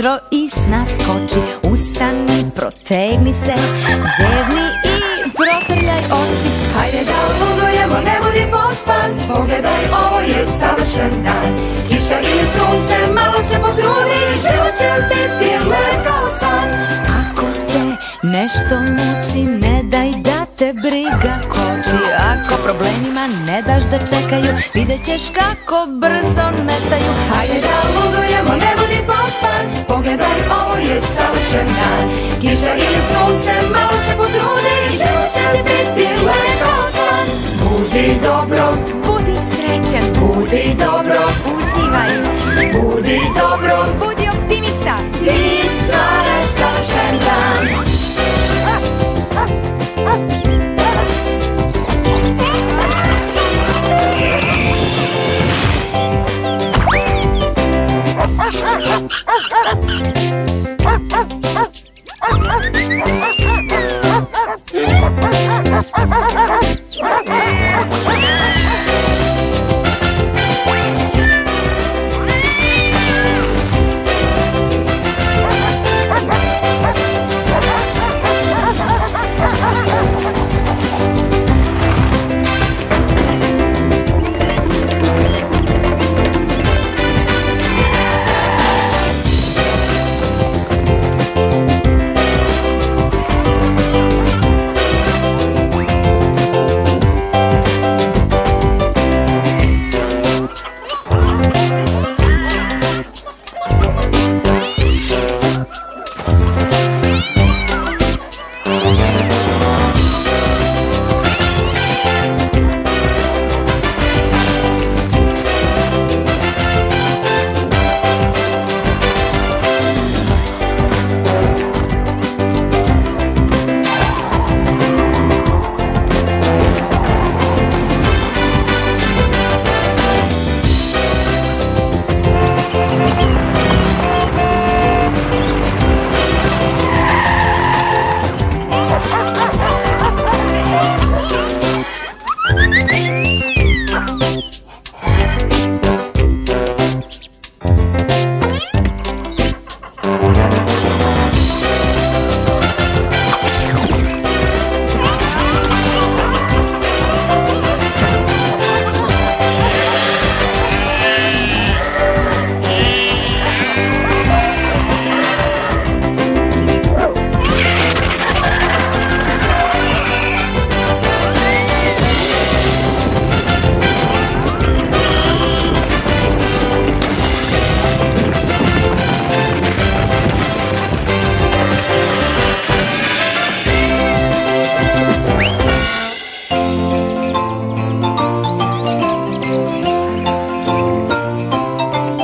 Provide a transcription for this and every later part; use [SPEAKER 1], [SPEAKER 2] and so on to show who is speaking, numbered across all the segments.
[SPEAKER 1] vedro i sna skoči. Ustani, protegni se, zevni i protrljaj oči. Hajde da ludujemo, ne budi pospan, pogledaj, ovo je savršen dan. Kiša ili sunce, malo se potrudi, život će biti lep kao san. Ako te nešto muči, ne daj da te briga koči. Ako problemima ne daš da čekaju, vidjet ćeš kako brzo nestaju. Hajde da ludujemo, ne budi pospan, pogledaj, ovo je savršen dan. Kiša ili sunce, malo se potrudi, život će ti biti lep kao san. Budi dobro, budi srećan, budi dobro, uživaj. Budi dobro, budi optimista, ti stvaraš savršen dan.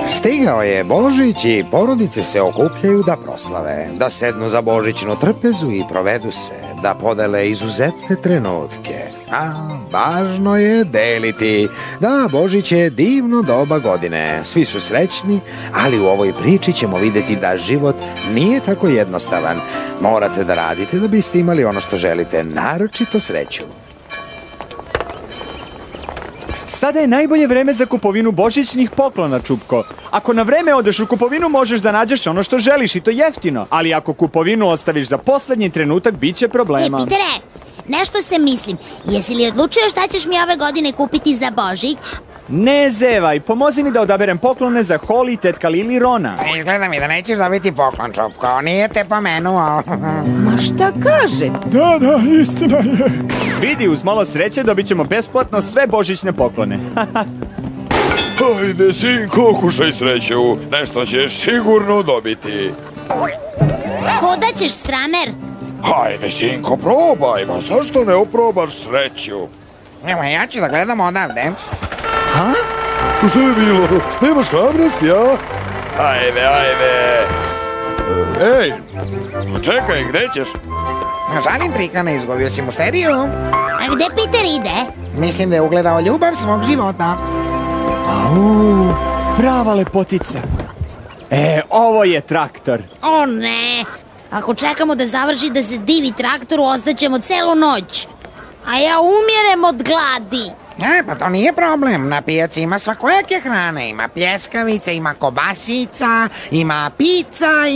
[SPEAKER 2] Stigao je Božić i porodice se okupljaju da proslave, da sednu za božićnu trpezu i provedu se, da podele izuzetne trenutke. A važno je deliti. Da, Božić je divno doba godine. Svi su srećni, ali u ovoj priči ćemo vidjeti da život nije tako jednostavan. Morate da radite da biste imali ono što želite, naročito sreću.
[SPEAKER 3] Sada je najbolje vreme za kupovinu božićnih poklona, Čupko. Ako na vreme odeš u kupovinu, možeš da nađeš ono što želiš i to jeftino. Ali ako kupovinu ostaviš za poslednji trenutak, bit će problema.
[SPEAKER 4] Pitere, nešto se mislim. Jesi li odlučio šta ćeš mi ove godine kupiti za Božić?
[SPEAKER 3] Ne zevaj, pomozi mi da odaberem poklone za Holly, tetka Lili i Rona.
[SPEAKER 5] Izgleda mi da nećeš dobiti poklon, Čupko. Nije te pomenuo.
[SPEAKER 1] Ma šta kaže?
[SPEAKER 3] Da, istina je. Vidi, uz malo sreće dobit ćemo besplatno sve božićne poklone.
[SPEAKER 6] Hajde, sinko, kušaj sreću. Nešto ćeš sigurno dobiti.
[SPEAKER 4] Kuda ćeš, Stramer?
[SPEAKER 6] Hajde, sinko, probaj. Ma zašto ne oprobaš sreću?
[SPEAKER 5] Evo, ja ću da gledam odavde.
[SPEAKER 3] Ha?
[SPEAKER 6] Što je bilo? Nemaš hrabrosti, a? Ajde. Ej, čekaj, gde ćeš?
[SPEAKER 5] Žalim Trikana, izgubio si mušteriju.
[SPEAKER 4] A gde Peter ide?
[SPEAKER 5] Mislim da je ugledao ljubav svog života.
[SPEAKER 3] Au, prava lepotica. Ovo je traktor.
[SPEAKER 4] O ne, ako čekamo da završi da se divi traktoru, ostaćemo celu noć. A ja umirem od gladi.
[SPEAKER 5] Pa to nije problem, na pijaci ima svakojake hrane, ima pljeskavice, ima kobasica, ima pizza,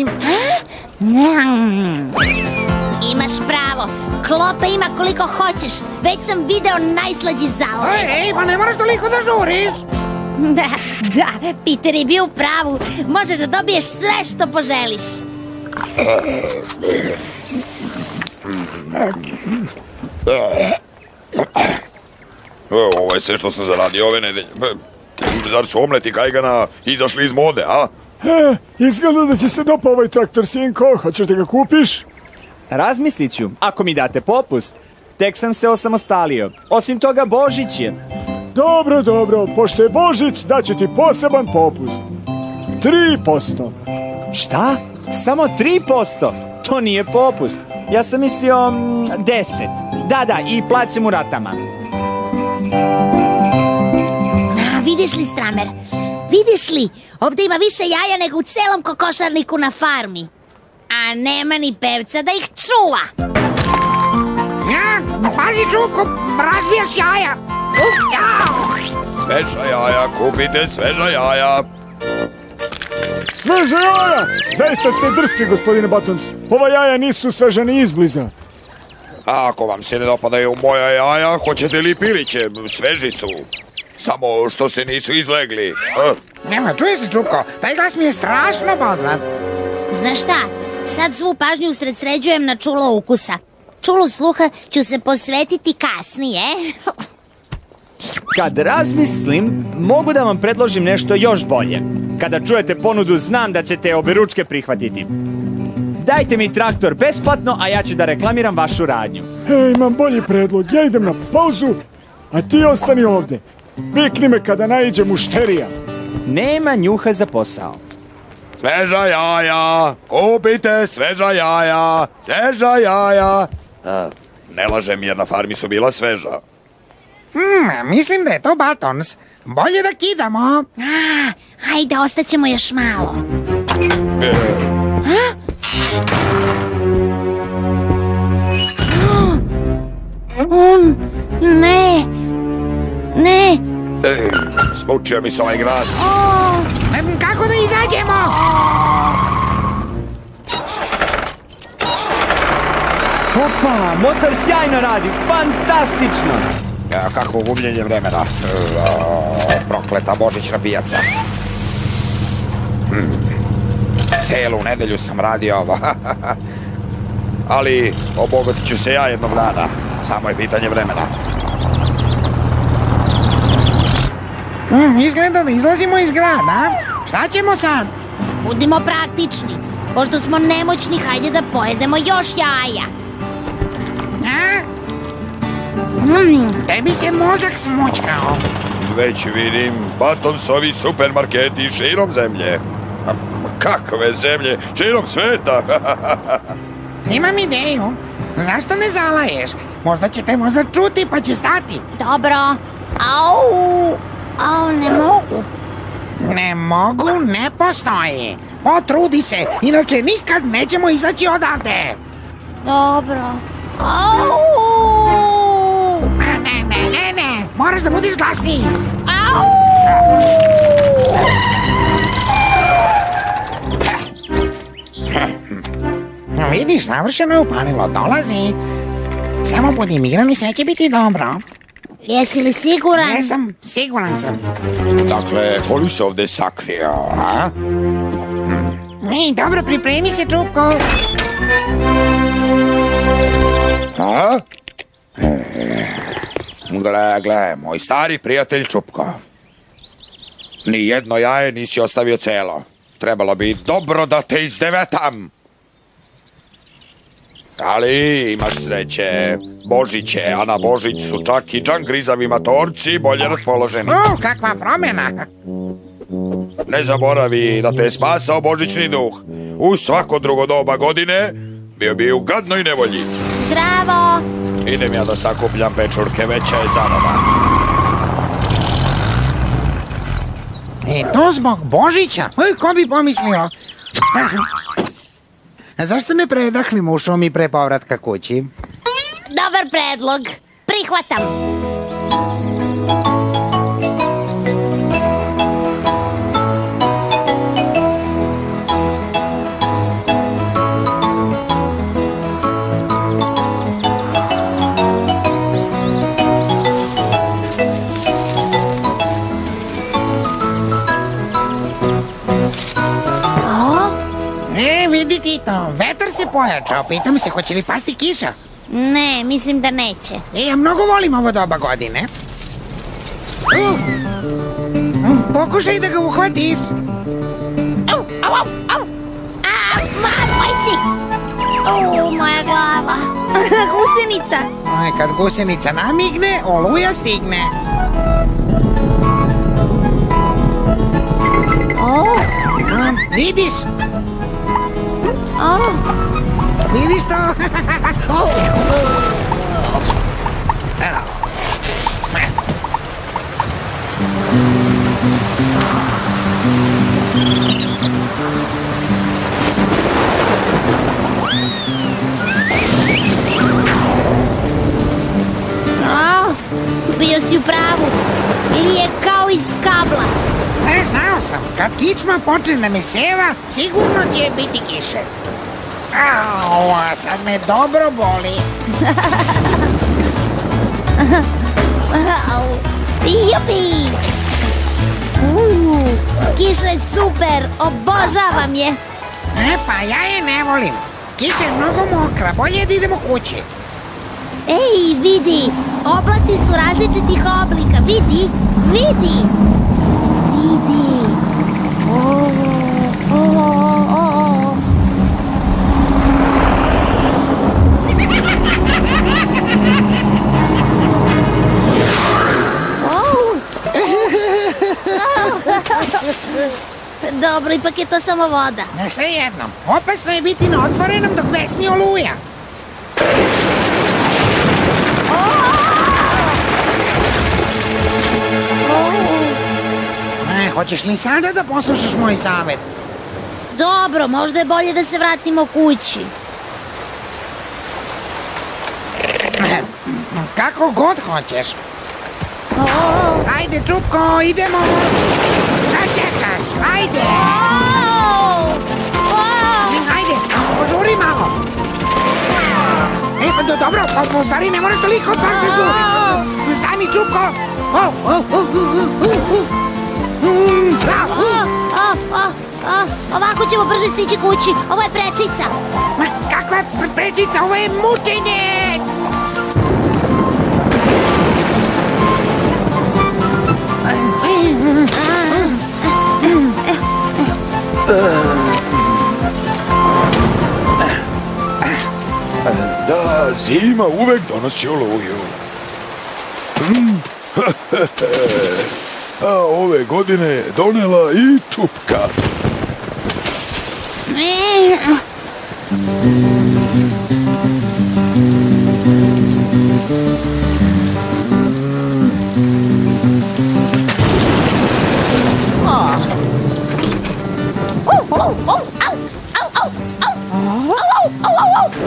[SPEAKER 4] Imaš pravo, klopa ima koliko hoćeš, već sam video najslađi zalog.
[SPEAKER 5] Ej, pa ne moraš toliko da žuriš.
[SPEAKER 4] Da, Peter je bio u pravu, možeš da dobiješ sve što poželiš.
[SPEAKER 6] Ovo je sve što sam zaradio ove nedelje. Zar su omleti kajgana izašli iz mode, a?
[SPEAKER 3] Izgleda da će se dopa ovaj traktor, sinko. Hoćeš da ga kupiš? Razmislit ću, ako mi date popust. Tek sam se osamostalio. Osim toga, Božić je. Dobro, pošto je Božić, daću ti poseban popust. 3%. Šta? Samo 3%? To nije popust. Ja sam mislio 10. Da, i plaćam u ratama.
[SPEAKER 4] Vidiš li, Stramer? Vidiš li? Ovdje ima više jaja nego u celom kokošarniku na farmi. A nema ni pevca da ih čuva.
[SPEAKER 5] Pazi, Čuko, razbijaš jaja.
[SPEAKER 6] Sveža jaja, kupite sveža jaja.
[SPEAKER 3] Sveža jaja! Zaista ste drski, gospodine Batons. Ova jaja nisu sveža ni izbliza.
[SPEAKER 6] A ako vam se ne dopadaju moja jaja, hoćete li piliće? Sveži su. Samo što se nisu izlegli.
[SPEAKER 5] Nema, čuješ se, Čuko, taj glas mi je strašno poznat.
[SPEAKER 4] Znaš šta? Sad svu pažnju usredsređujem na čulo ukusa. Čulu sluha ću se posvetiti kasnije.
[SPEAKER 3] Kad razmislim, mogu da vam predložim nešto još bolje. Kada čujete ponudu, znam da ćete oberučke prihvatiti. Dajte mi traktor besplatno, a ja ću da reklamiram vašu radnju. Imam bolji predlog, ja idem na pauzu, a ti ostani ovde. Vikni me kada naiđe mušterija. Nema njuha za posao.
[SPEAKER 6] Sveža jaja, kupite sveža jaja, sveža jaja. Ne lažem jer na farmi su bila sveža.
[SPEAKER 5] Mislim da je to Batons. Bolje da kidamo.
[SPEAKER 4] Ajde, ostaćemo još malo. Ne.
[SPEAKER 6] Smučio mi se ovaj grad.
[SPEAKER 5] Kako da izađemo?
[SPEAKER 3] Opa, motor sjajno radi, fantastično.
[SPEAKER 2] Kakvo gubljenje vremena. Prokleta božićna pijaca. Celu nedelju sam radio ovo. Ali obogatit ću se ja jednog dana. Samo je pitanje vremena.
[SPEAKER 5] Izgleda da izlazimo iz grada. Šta ćemo sad?
[SPEAKER 4] Budimo praktični. Pošto smo nemoćni, hajde da pojedemo još jaja.
[SPEAKER 5] Tebi se mozak smučkao.
[SPEAKER 6] Već vidim Batonsovi supermarketi širom zemlje. Kakve zemlje? Širom sveta.
[SPEAKER 5] Imam ideju. Zašto ne zalaješ? Možda će te mozak čuti pa će stati.
[SPEAKER 4] Dobro. Au, ne mogu.
[SPEAKER 5] Ne mogu, ne postoji. Potrudi se, inače nikad nećemo izaći odavde.
[SPEAKER 4] Dobro.
[SPEAKER 5] Ne. Moraš da budiš glasniji. Vidiš, savršeno je upalilo, dolazi. Samo budi miran i sve će biti dobro.
[SPEAKER 4] Jesi li siguran?
[SPEAKER 5] Jesam, siguran sam.
[SPEAKER 6] Dakle, ko se ovde sakrio, a?
[SPEAKER 5] Dobro, pripremi se, Čupko.
[SPEAKER 6] A? Gle, moj stari prijatelj Čupko. Nijedno jaje nisi ostavio celo. Trebalo bi dobro da te izdevetam. Ali imaš sreće. Božić je, a na Božić su čak i džangrizavi matorci bolje raspoloženi.
[SPEAKER 5] Kakva promjena.
[SPEAKER 6] Ne zaboravi da te je spasao božićni duh. U svako drugo doba godine bio bi u gadnoj nevolji.
[SPEAKER 4] Zdravo!
[SPEAKER 6] Idem ja da sakupljam pečurke, veća je zanova.
[SPEAKER 5] I to zbog Božića? Ko bi pomislio? Zašto ne predahnemo u šumi pre povratka kući?
[SPEAKER 4] Dobar predlog. Prihvatam.
[SPEAKER 5] Tito, vetar se pojačao, pitam se hoće li pasti kiša.
[SPEAKER 4] Ne, mislim da neće.
[SPEAKER 5] Ja mnogo volim ovo doba godine. Pokušaj da ga uhvatiš.
[SPEAKER 4] Moj si! Moja glava. Gusenica.
[SPEAKER 5] Kad gusenica namigne, oluja stigne. Vidiš? Vidiš to?
[SPEAKER 4] Bio si u pravu. Ili je kao iz kabla.
[SPEAKER 5] Znao sam, kad kičma počne da me seva, sigurno će biti kiše. A sad me dobro boli.
[SPEAKER 4] Jupi! Kiša je super, obožavam je.
[SPEAKER 5] Pa ja je ne volim. Kiša je mnogo mokra, bolje da idemo kući.
[SPEAKER 4] Ej, vidi, oblaci su različitih oblika, vidi, vidi. Vidi. Dobro, ipak je to samo voda.
[SPEAKER 5] Sve jedno, opasno je biti na otvorenom dok vesni oluja. Hoćeš li sada da poslušaš moj savjet?
[SPEAKER 4] Dobro, možda je bolje da se vratimo kući.
[SPEAKER 5] Kako god hoćeš. Ajde, Čupko, idemo. Da čekaš, ajde. Ajde, požuri malo. Dobro, po stvari ne moraš toliko baš da žuriš. Stani, Čupko.
[SPEAKER 4] Ovako ćemo brže stići kući. Ovo je prečica.
[SPEAKER 5] Kakva prečica? Ovo je mučenje.
[SPEAKER 6] Da, zima uvek donosi oluju. A ove godine donela i Čupka.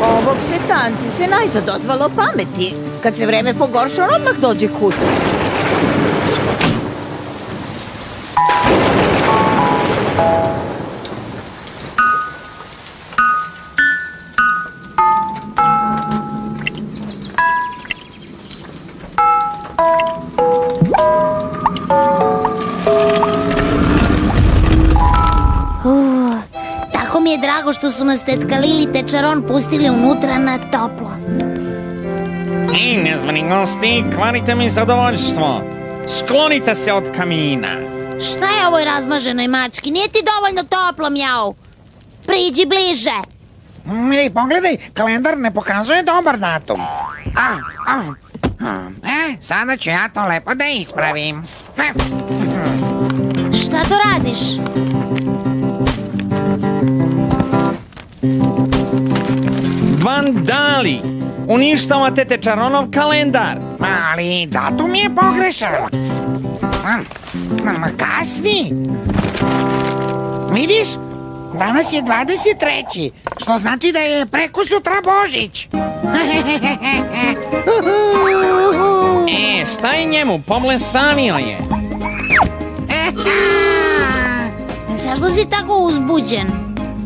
[SPEAKER 7] Ovog se tanci se najzad dozvalo pameti. Kad se vreme pogorša, on odmah dođe kući.
[SPEAKER 4] Tako mi je drago što su nas tetka Lili i tečaron pustili unutra na toplo.
[SPEAKER 8] Ej, nezvani gosti, kvarite mi zadovoljstvo. Sklonite se od kamina.
[SPEAKER 4] Šta je ovoj razmaženoj mački? Nije ti dovoljno toplo, mjau. Priđi bliže.
[SPEAKER 5] Ej, pogledaj, kalendar ne pokazuje dobar datum. Sada ću ja to lepo da ispravim.
[SPEAKER 4] Šta to radiš?
[SPEAKER 8] Vandali! Uništavate tečaronov kalendar.
[SPEAKER 5] Ali datum je pogrešan. Kasni. Vidiš? Danas je 23. Što znači da je preko sutra Božić.
[SPEAKER 8] Šta je njemu? Pomlesanio je.
[SPEAKER 4] Zašto si tako uzbuđen?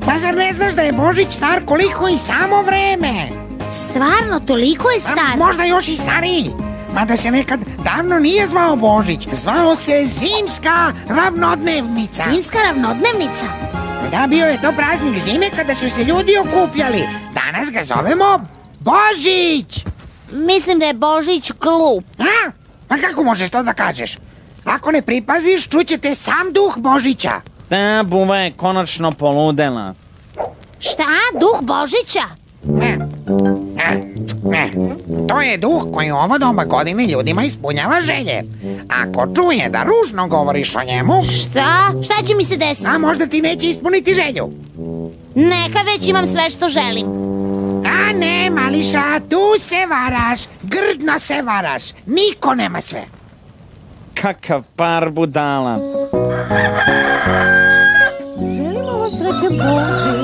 [SPEAKER 5] Pa zar ne znaš da je Božić star koliko i samo vreme?
[SPEAKER 4] Stvarno, toliko je star?
[SPEAKER 5] Možda još i stariji. Mada se nekad davno nije zvao Božić. Zvao se Zimska ravnodnevnica.
[SPEAKER 4] Zimska ravnodnevnica?
[SPEAKER 5] Da, bio je to praznik zime kada su se ljudi okupljali. Danas ga zovemo Božić.
[SPEAKER 4] Mislim da je Božić glup.
[SPEAKER 5] A kako možeš to da kažeš? Ako ne pripaziš, čućete sam duh Božića.
[SPEAKER 8] Ta buva je konačno poludela.
[SPEAKER 4] Šta? Duh Božića?
[SPEAKER 5] Ne. To je duh koji u ovo doba godine ljudima ispunjava želje. Ako čuje da ružno govoriš o njemu...
[SPEAKER 4] Šta će mi se desiti?
[SPEAKER 5] A možda ti neće ispuniti želju.
[SPEAKER 4] Neka, već imam sve što želim.
[SPEAKER 5] A ne, mališa, tu se varaš. Grdno se varaš. Niko nema sve.
[SPEAKER 8] Kakav par budala.
[SPEAKER 7] Želimo vam srećan Božić.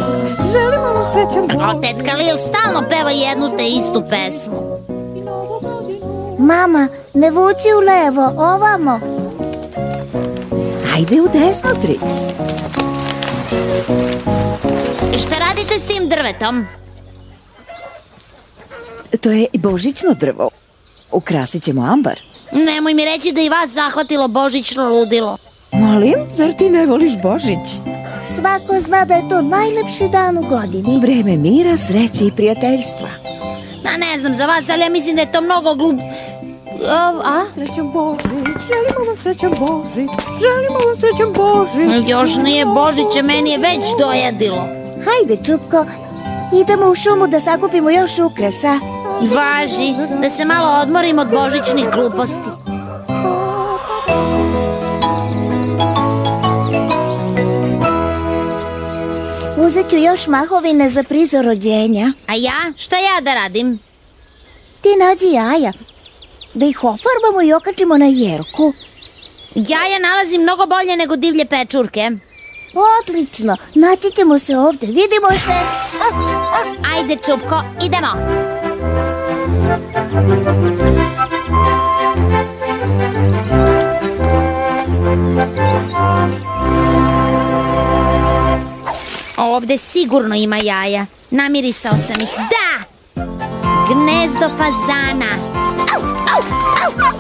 [SPEAKER 7] Želimo vam srećan Božić.
[SPEAKER 4] Tetka Lil stalno peva jednu te istu pesmu.
[SPEAKER 9] Mama, ne vuci u levo, ovamo.
[SPEAKER 7] Ajde u desno, Trix.
[SPEAKER 4] Šta radite s tim drvetom?
[SPEAKER 7] To je božićno drvo. Ukrasit ćemo ambar.
[SPEAKER 4] Nemoj mi reći da i vas zahvatilo božićno ludilo.
[SPEAKER 7] Molim, zar ti ne voliš Božić?
[SPEAKER 9] Svako zna da je to najlepši dan u godini.
[SPEAKER 7] Vreme mira, sreće i prijateljstva.
[SPEAKER 4] Ne znam za vas, ali ja mislim da je to mnogo glup...
[SPEAKER 7] Srećan Božić, želimo vam srećan Božić. Želimo vam srećan Božić.
[SPEAKER 4] Još nije Božića, meni je već dojadilo.
[SPEAKER 9] Hajde, Čupko, idemo u šumu da sakupimo još ukrasa.
[SPEAKER 4] Važi, da se malo odmorim od božićnih gluposti.
[SPEAKER 9] Uzet ću još mahovine za prizor rođenja.
[SPEAKER 4] A ja? Šta ja da radim?
[SPEAKER 9] Ti nađi jaja, da ih ofarbamo i okačimo na jerku.
[SPEAKER 4] Jaja nalazim mnogo bolje nego divlje pečurke.
[SPEAKER 9] Odlično, naći ćemo se ovde, vidimo se.
[SPEAKER 4] Ajde, Čupko, idemo. Ovde sigurno ima jaja. Namirisao sam ih. Da! Gnezdo fazana. Au, au, au.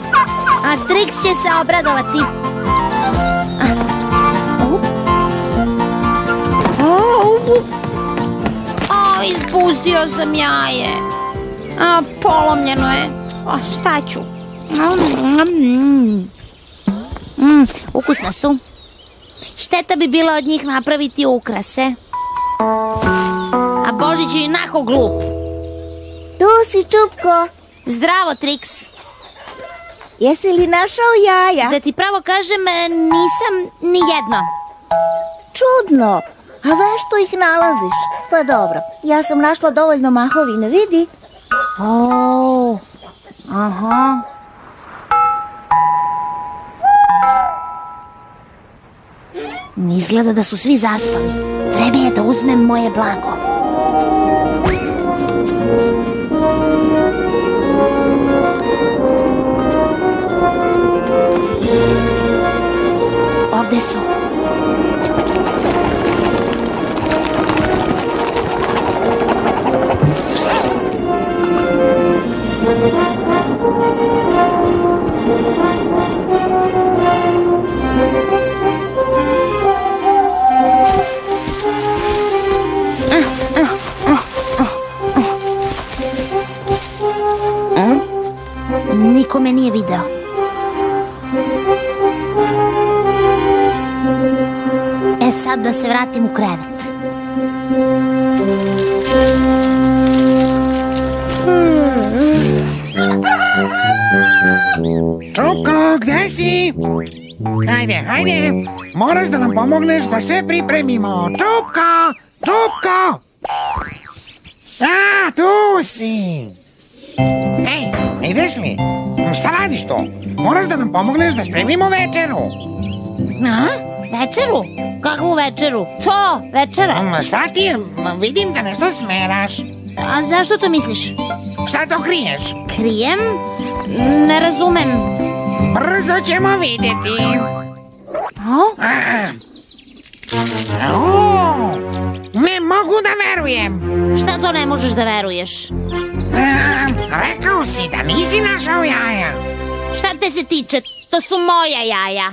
[SPEAKER 4] A Trix će se obradovati. Ispustio sam jaje. Polomljeno je. Šta ću? Ukusne su. Šteta bi bila od njih napraviti ukrase. A Božić je inako glup.
[SPEAKER 9] Tu si, Čupko.
[SPEAKER 4] Zdravo, Trix.
[SPEAKER 9] Jesi li našao jaja?
[SPEAKER 4] Da ti pravo kažem, nisam ni jedno.
[SPEAKER 9] Čudno. A vešto ih nalaziš? Pa dobro, ja sam našla dovoljno mahovine, vidi.
[SPEAKER 4] Aha. Izgleda da su svi zaspali. Vreme je da uzmem moje blago. Ovde su. Niko me nije video. Sad da se vratim u krevet.
[SPEAKER 5] Čupko, gde si? Hajde, moraš da nam pomogneš da sve pripremimo. Čupko! Tu si. Ej, ideš li? Šta radiš to? Moraš da nam pomogneš da spremimo večeru.
[SPEAKER 4] Večeru? Kakvu večeru? To, večera.
[SPEAKER 5] Šta ti je? Vidim da nešto smeraš.
[SPEAKER 4] A zašto to misliš?
[SPEAKER 5] Šta to kriješ?
[SPEAKER 4] Krijem? Ne razumem.
[SPEAKER 5] Brzo ćemo vidjeti. Ne mogu da verujem.
[SPEAKER 4] Šta to ne možeš da veruješ?
[SPEAKER 5] Rekao si da nisi našao jaja.
[SPEAKER 4] Šta te se tiče? To su moja jaja.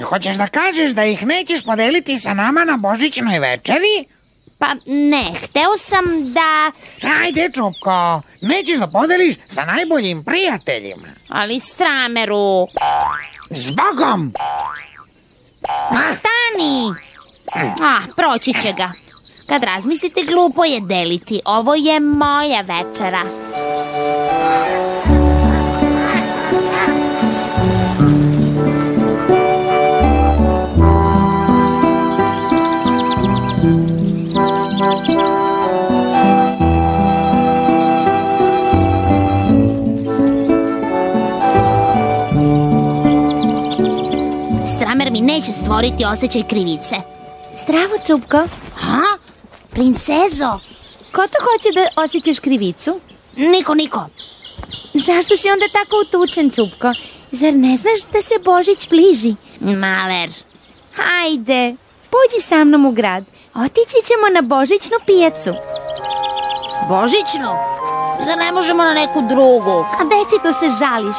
[SPEAKER 5] Hoćeš da kažeš da ih nećeš podeliti sa nama na božićnoj večeri?
[SPEAKER 4] Pa ne, hteo sam da...
[SPEAKER 5] Ajde, Čupko, nećeš da podeliš sa najboljim prijateljima.
[SPEAKER 4] Ali Strameru...
[SPEAKER 5] Zbogom!
[SPEAKER 4] Stani! Proći će ga. Kad razmislite, glupo je deliti. Ovo je moja večera. Stramer mi neće stvoriti osjećaj krivice.
[SPEAKER 7] Zdravo, Čupko.
[SPEAKER 4] Princezo?
[SPEAKER 7] Ko to hoće da osjećaš krivicu?
[SPEAKER 4] Niko.
[SPEAKER 7] Zašto si onda tako utučen, Čupko? Zar ne znaš da se Božić bliži?
[SPEAKER 4] Maler.
[SPEAKER 7] Hajde, pođi sa mnom u grad. Otići ćemo na božićnu pijacu.
[SPEAKER 4] Božićnu? Zar ne možemo na neku drugu?
[SPEAKER 7] A večito se žališ.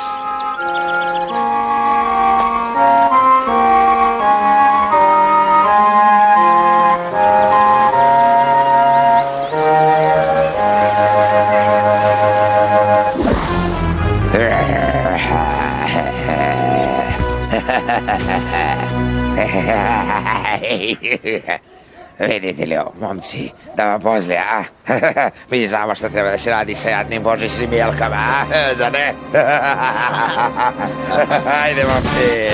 [SPEAKER 2] Vidite li ovo, momci, da vam pozlije, a? Mi znamo što treba da se radi sa jadnim božićnim jelkama, a? Zar ne? Ajde, momci.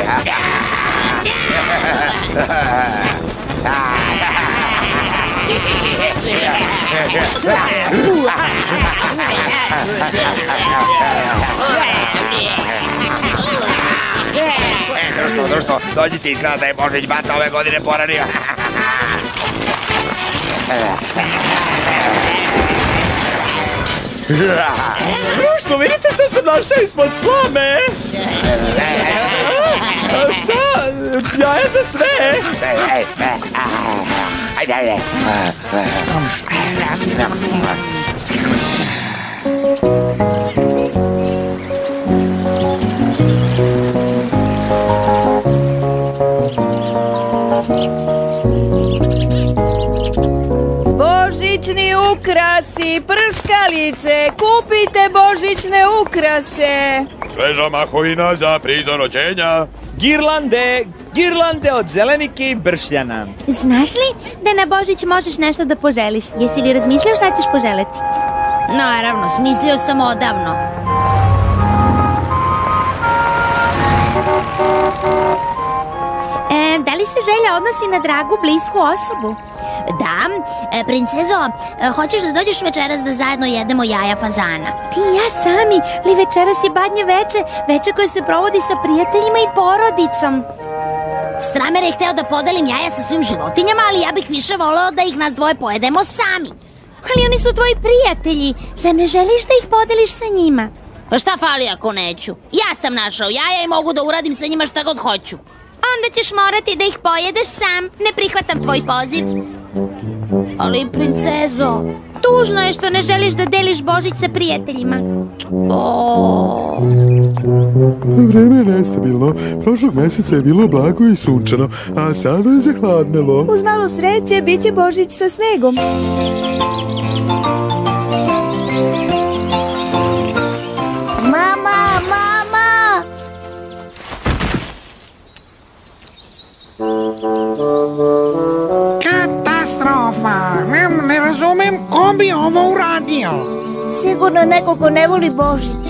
[SPEAKER 2] Društvo, dođite, izgleda da je Božić bata ove godine porario.
[SPEAKER 3] Društvo, vidite što sam našao ispod slame? Šta? Jaja za sve?
[SPEAKER 2] Ajde.
[SPEAKER 7] Božićni ukrasi, prskalice, kupite božićne ukrase.
[SPEAKER 6] Sveža mahovina za prizor rođenja.
[SPEAKER 3] Girlande od zelenike i bršljana.
[SPEAKER 7] Znaš li da na Božić možeš nešto da poželiš? Jesi li razmišljao šta ćeš poželeti?
[SPEAKER 4] Naravno, smislio sam odavno.
[SPEAKER 7] Da li se želja odnosi na dragu, blisku osobu?
[SPEAKER 4] Da, princezo, hoćeš da dođeš večeras da zajedno jedemo jaja fazana?
[SPEAKER 7] Ti i ja sami, li večeras je badnje veče koje se provodi sa prijateljima i porodicom.
[SPEAKER 4] Stramer je hteo da podelim jaja sa svim životinjama, ali ja bih više voleo da ih nas dvoje pojedemo sami.
[SPEAKER 7] Ali oni su tvoji prijatelji, zar ne želiš da ih podeliš sa njima?
[SPEAKER 4] Pa šta fali ako neću? Ja sam našao jaja i mogu da uradim sa njima šta god hoću.
[SPEAKER 7] Onda ćeš morati da ih pojedeš sam. Ne prihvatam tvoj poziv.
[SPEAKER 4] Ali, princezo,
[SPEAKER 7] tužno je što ne želiš da deliš Božić sa prijateljima.
[SPEAKER 10] Vreme je nestabilno. Prošlog meseca je bilo blago i sunčano, a sada je zahladnelo.
[SPEAKER 7] Uz malo sreće bit će Božić sa snegom.
[SPEAKER 9] Mama!
[SPEAKER 5] Katastrofa! Ne razumem ko bi ovo uradio.
[SPEAKER 9] Sigurno neko ko ne voli Božić.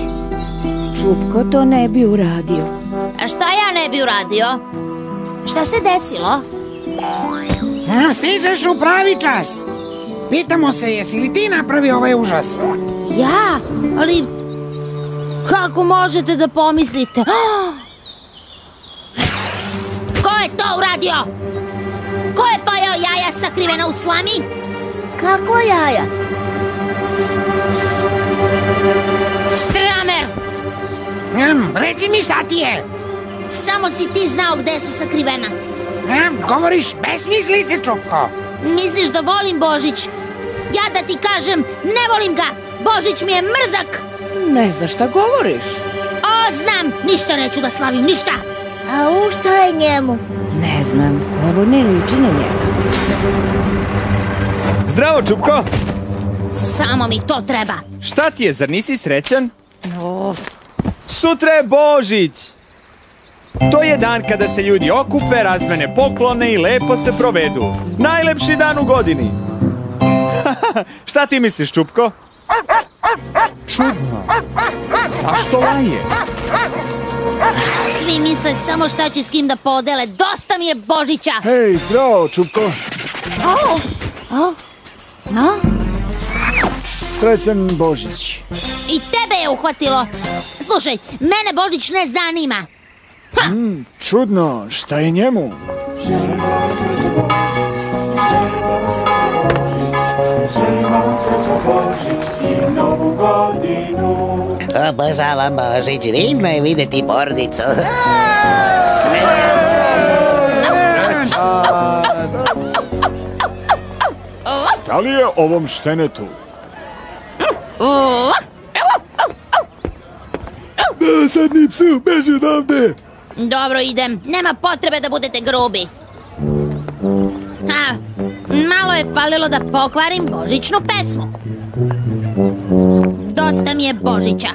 [SPEAKER 7] Čupko to ne bi uradio.
[SPEAKER 4] A šta ja ne bi uradio? Šta se desilo?
[SPEAKER 5] Stižeš u pravi čas. Pitamo se, jesi li ti napravio ovaj užas?
[SPEAKER 4] Ja? Ali... kako možete da pomislite? Ko je to uradio? Ko je pojeo jaja sakrivena u slami?
[SPEAKER 9] Kako jaja?
[SPEAKER 4] Stramer!
[SPEAKER 5] Reci mi šta ti je?
[SPEAKER 4] Samo si ti znao gde su sakrivena.
[SPEAKER 5] Govoriš besmislice, Čupko.
[SPEAKER 4] Misliš da volim Božić? Ja da ti kažem, ne volim ga. Božić mi je mrzak.
[SPEAKER 7] Ne znaš šta govoriš.
[SPEAKER 4] O, znam, ništa neću da slavim, ništa.
[SPEAKER 9] A šta je njemu?
[SPEAKER 7] Ne znam, ovo ne liči na njega.
[SPEAKER 3] Zdravo, Čupko!
[SPEAKER 4] Samo mi to treba.
[SPEAKER 3] Šta ti je, zar nisi srećan? Sutra je Božić! To je dan kada se ljudi okupe, razmene poklone i lepo se provedu. Najlepši dan u godini! Šta ti misliš, Čupko? Čudno. Zašto laje?
[SPEAKER 4] Svi misle samo šta će s kim da podele. Dosta mi je Božića.
[SPEAKER 3] Hej, zdravo, Čupko. Srećan Božić.
[SPEAKER 4] I tebe je uhvatilo. Slušaj, mene Božić ne zanima.
[SPEAKER 3] Čudno, šta je njemu?
[SPEAKER 5] Obožavam Božić, divno je videti porodicu.
[SPEAKER 3] Da li je ovom štenetu?
[SPEAKER 10] Sadni psu, beži odavde!
[SPEAKER 4] Dobro, idem. Nema potrebe da budete grubi. Malo je falilo da pokvarim božićnu pesmu. Dosta mi je Božića.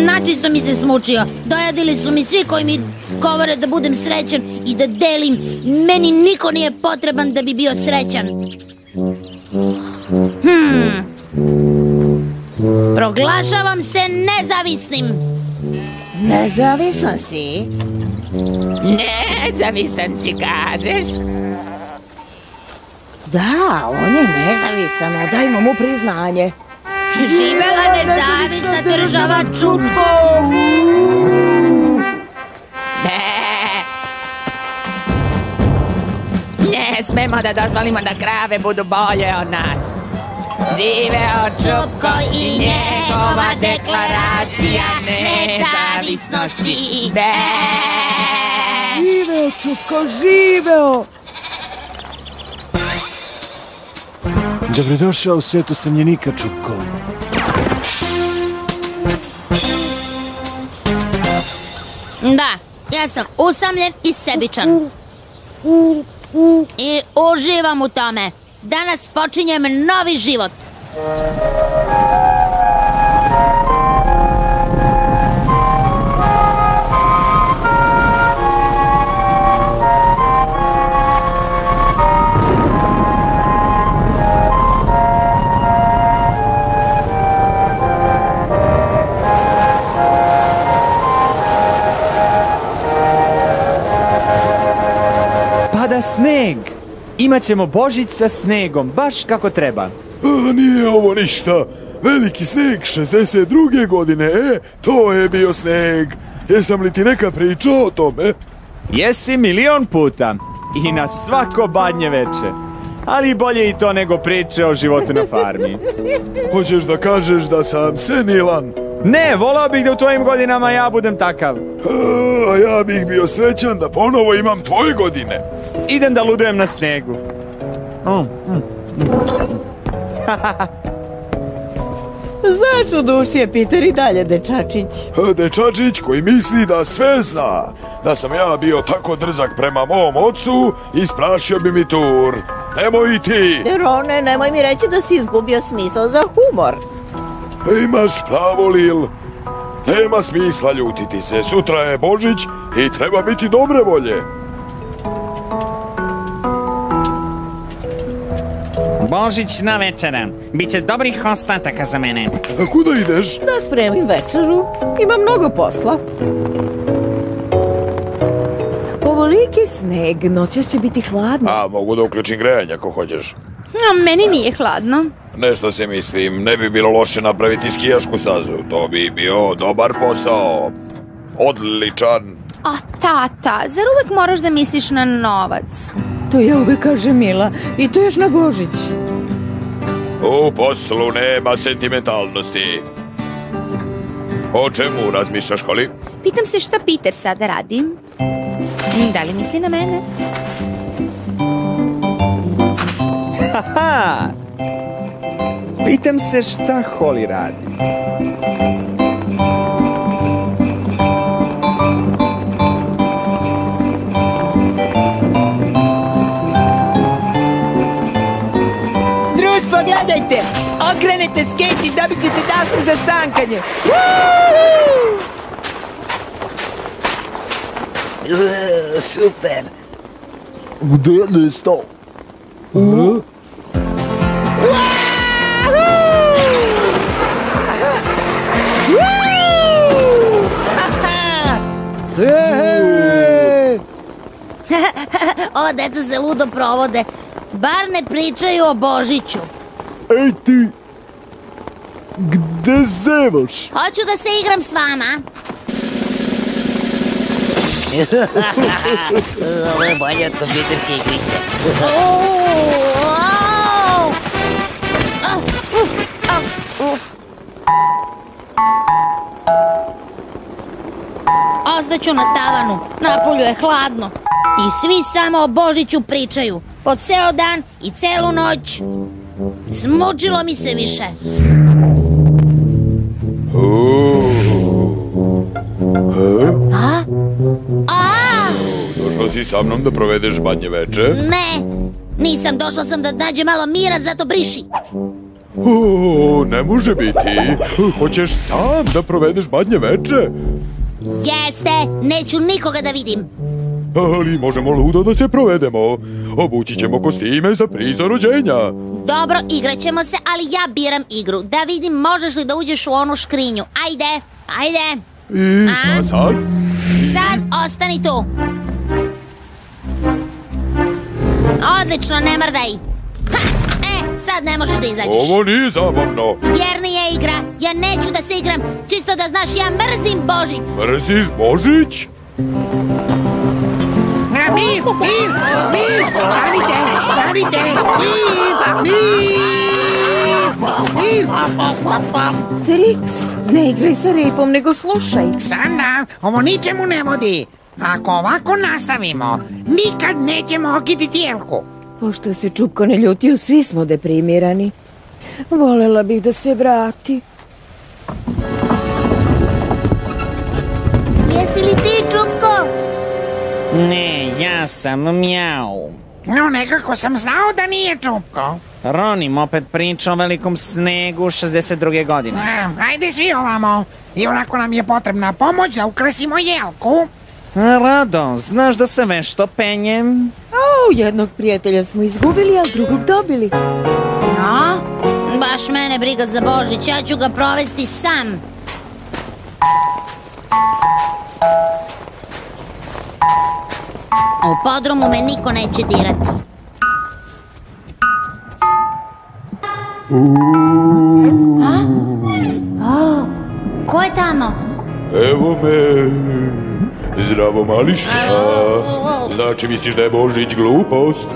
[SPEAKER 4] Načisto mi se smučio. Dojadili su mi svi koji mi govore da budem srećan i da delim. Meni niko nije potreban da bi bio srećan. Proglašavam se nezavisnim.
[SPEAKER 9] Nezavisan si?
[SPEAKER 5] Nezavisan si, kažeš?
[SPEAKER 7] Da, on je nezavisan, a dajmo mu priznanje.
[SPEAKER 4] Živela nezavisna država Čupko!
[SPEAKER 5] Ne smemo da dozvolimo da krave budu bolje od nas. Živeo Čupko i njegova deklaracija nezavisnosti.
[SPEAKER 7] Živeo, Čupko, živeo!
[SPEAKER 3] Dobrodošao u svijet usamljenika, Čupko.
[SPEAKER 4] Da, ja sam usamljen i sebičan. I uživam u tome. Danas počinjem novi život.
[SPEAKER 3] Pada sneg. Imaćemo Božić sa snegom, baš kako treba.
[SPEAKER 10] Nije ovo ništa. Veliki sneg 62. godine, to je bio sneg. Jesam li ti nekad pričao o tome?
[SPEAKER 3] Jesi milion puta. I na svako badnje veče. Ali bolje i to nego priče o životu na farmi.
[SPEAKER 10] Hoćeš da kažeš da sam senilan?
[SPEAKER 3] Ne, volao bih da u tvojim godinama ja budem takav.
[SPEAKER 10] A ja bih bio srećan da ponovo imam tvoje godine.
[SPEAKER 3] Idem da ludujem na snegu.
[SPEAKER 7] Znaš, u duši je Peter i dalje dečačić.
[SPEAKER 10] Dečačić koji misli da sve zna. Da sam ja bio tako drzak prema mom ocu, isprašio bi mi tur. Nemoj i ti.
[SPEAKER 9] Rone, nemoj mi reći da si izgubio smisao za humor.
[SPEAKER 10] Imaš pravo, Lil. Nema smisla ljutiti se. Sutra je Božić i treba biti dobre volje.
[SPEAKER 8] Božićna večera. Biće dobrih ostataka za mene.
[SPEAKER 10] A kuda ideš?
[SPEAKER 7] Da spremim večeru. Ima mnogo posla. Ovoliki sneg, noćas će biti hladno.
[SPEAKER 6] A mogu da uključim grejanje ako hoćeš.
[SPEAKER 1] Meni nije hladno.
[SPEAKER 6] Nešto se mislim, ne bi bilo loše napraviti skijašku stazu. To bi bio dobar posao. Odličan.
[SPEAKER 1] A tata, zar uvek moraš da misliš na novac?
[SPEAKER 7] To ja uvek kažem, Mila. I to još na Božić.
[SPEAKER 6] U poslu nema sentimentalnosti. O čemu razmišljaš, Holly?
[SPEAKER 1] Pitam se šta Peter sada radi. Da li misli na mene?
[SPEAKER 3] Haha! Pitam se šta Holly radi.
[SPEAKER 11] Gledajte, okrenete skejt i dobit ćete dasku za sankanje.
[SPEAKER 5] Super.
[SPEAKER 11] Gde je nestao?
[SPEAKER 4] Ova deca se ludo provode. Bar ne pričaju o Božiću.
[SPEAKER 3] Ej ti, gde zevaš?
[SPEAKER 4] Hoću da se igram s vama.
[SPEAKER 5] Ovo je bolje od kompjuterske igrice.
[SPEAKER 4] Ostaću na tavanu, napolju je hladno. I svi samo o Božiću pričaju. Po ceo dan i celu noć. Smučilo mi se više.
[SPEAKER 10] Došla si sa mnom da provedeš badnje veče?
[SPEAKER 4] Ne, nisam, došla sam da nađe malo mira, zato briši.
[SPEAKER 10] Ne može biti. Hoćeš sam da provedeš badnje veče?
[SPEAKER 4] Jeste, neću nikoga da vidim.
[SPEAKER 10] Ali možemo ludo da se provedemo. Obući ćemo kostime za prizor rođenja.
[SPEAKER 4] Dobro, igraćemo se, ali ja biram igru. Da vidim možeš li da uđeš u onu škrinju. Ajde, ajde.
[SPEAKER 10] I šta sad?
[SPEAKER 4] Sad ostani tu. Odlično, ne mrdaj. Sad ne možeš da izađeš.
[SPEAKER 10] Ovo nije zabavno.
[SPEAKER 4] Jer nije igra. Ja neću da se igram. Čisto da znaš, ja mrzim Božić.
[SPEAKER 10] Mrziš Božić?
[SPEAKER 5] Mir! Stanite! Mir!
[SPEAKER 7] Trix, ne igraj sa repom, nego slušaj.
[SPEAKER 5] Sanda, ovo ničemu ne vodi. Ako ovako nastavimo, nikad nećemo okititi Jelku.
[SPEAKER 7] Pošto se Čupko ne ljutio, svi smo deprimirani. Volela bih da se vrati.
[SPEAKER 4] Jesi li ti, Čupko?
[SPEAKER 8] Ne, ja sam Mjau.
[SPEAKER 5] No, nekako sam znao da nije Čupko.
[SPEAKER 8] Ronim opet priča o velikom snegu 62. godine.
[SPEAKER 5] Ajde svi ovamo. I onako nam je potrebna pomoć da ukrasimo Jelku.
[SPEAKER 8] Rado, znaš da se vešto penjem?
[SPEAKER 7] Jednog prijatelja smo izgubili, a drugog dobili.
[SPEAKER 4] No, baš mene briga za Božić, ja ću ga provesti sam. U podrumu me niko neće dirati. Ko je tamo?
[SPEAKER 10] Evo me. Zdravo, mališa. Znači, misliš da je Božić glupost?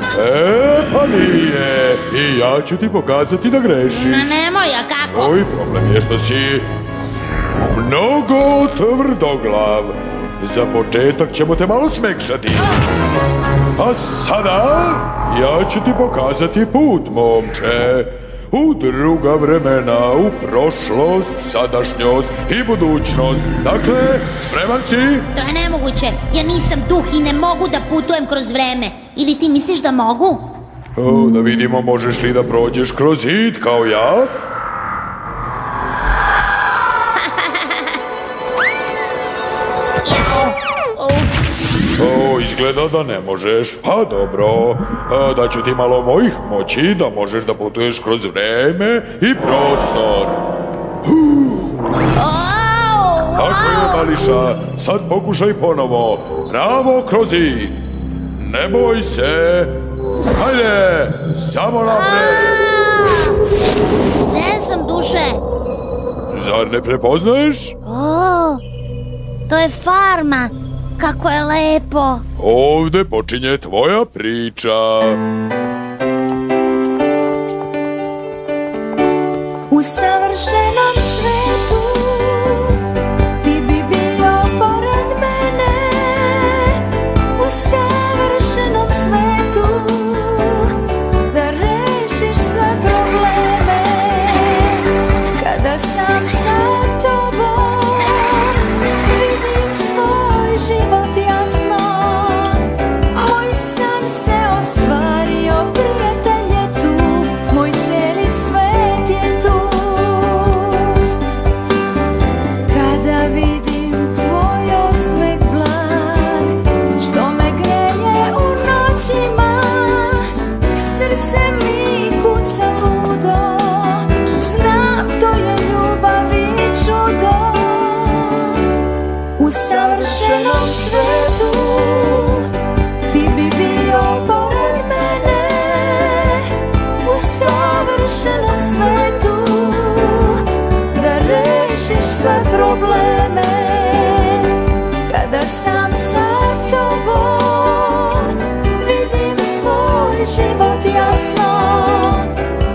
[SPEAKER 10] Pa nije. I ja ću ti pokazati da grešiš.
[SPEAKER 4] Nemoj, a kako?
[SPEAKER 10] Moj problem je što si mnogo tvrdoglav. Za početak ćemo te malo smekšati. A sada ja ću ti pokazati put, momče. U druga vremena, u prošlost, sadašnjost i budućnost. Dakle, spreman si?
[SPEAKER 4] To je nemoguće. Ja nisam duh i ne mogu da putujem kroz vreme. Ili ti misliš da mogu?
[SPEAKER 10] Da vidimo možeš li da prođeš kroz zid kao ja? Izgleda da ne možeš. Pa dobro, daću ti malo mojih moći da možeš da putuješ kroz vreme i prostor. Tako je, mališa. Sad pokušaj ponovo. Pravo kroz zid. Ne boj se. Hajde, samo napred.
[SPEAKER 4] Gde sam, duše?
[SPEAKER 10] Zar ne prepoznaješ?
[SPEAKER 4] To je farma. Kako je lepo.
[SPEAKER 10] Ovde počinje tvoja priča.
[SPEAKER 1] U savršenom svetu ti bi bio pored mene. U savršenom svetu da rešiš sve probleme. Kada sam sa tobom vidim svoj život jasno. Moj san se ostvario probleme. Kada sam sa tobom, vidim svoj život jasno.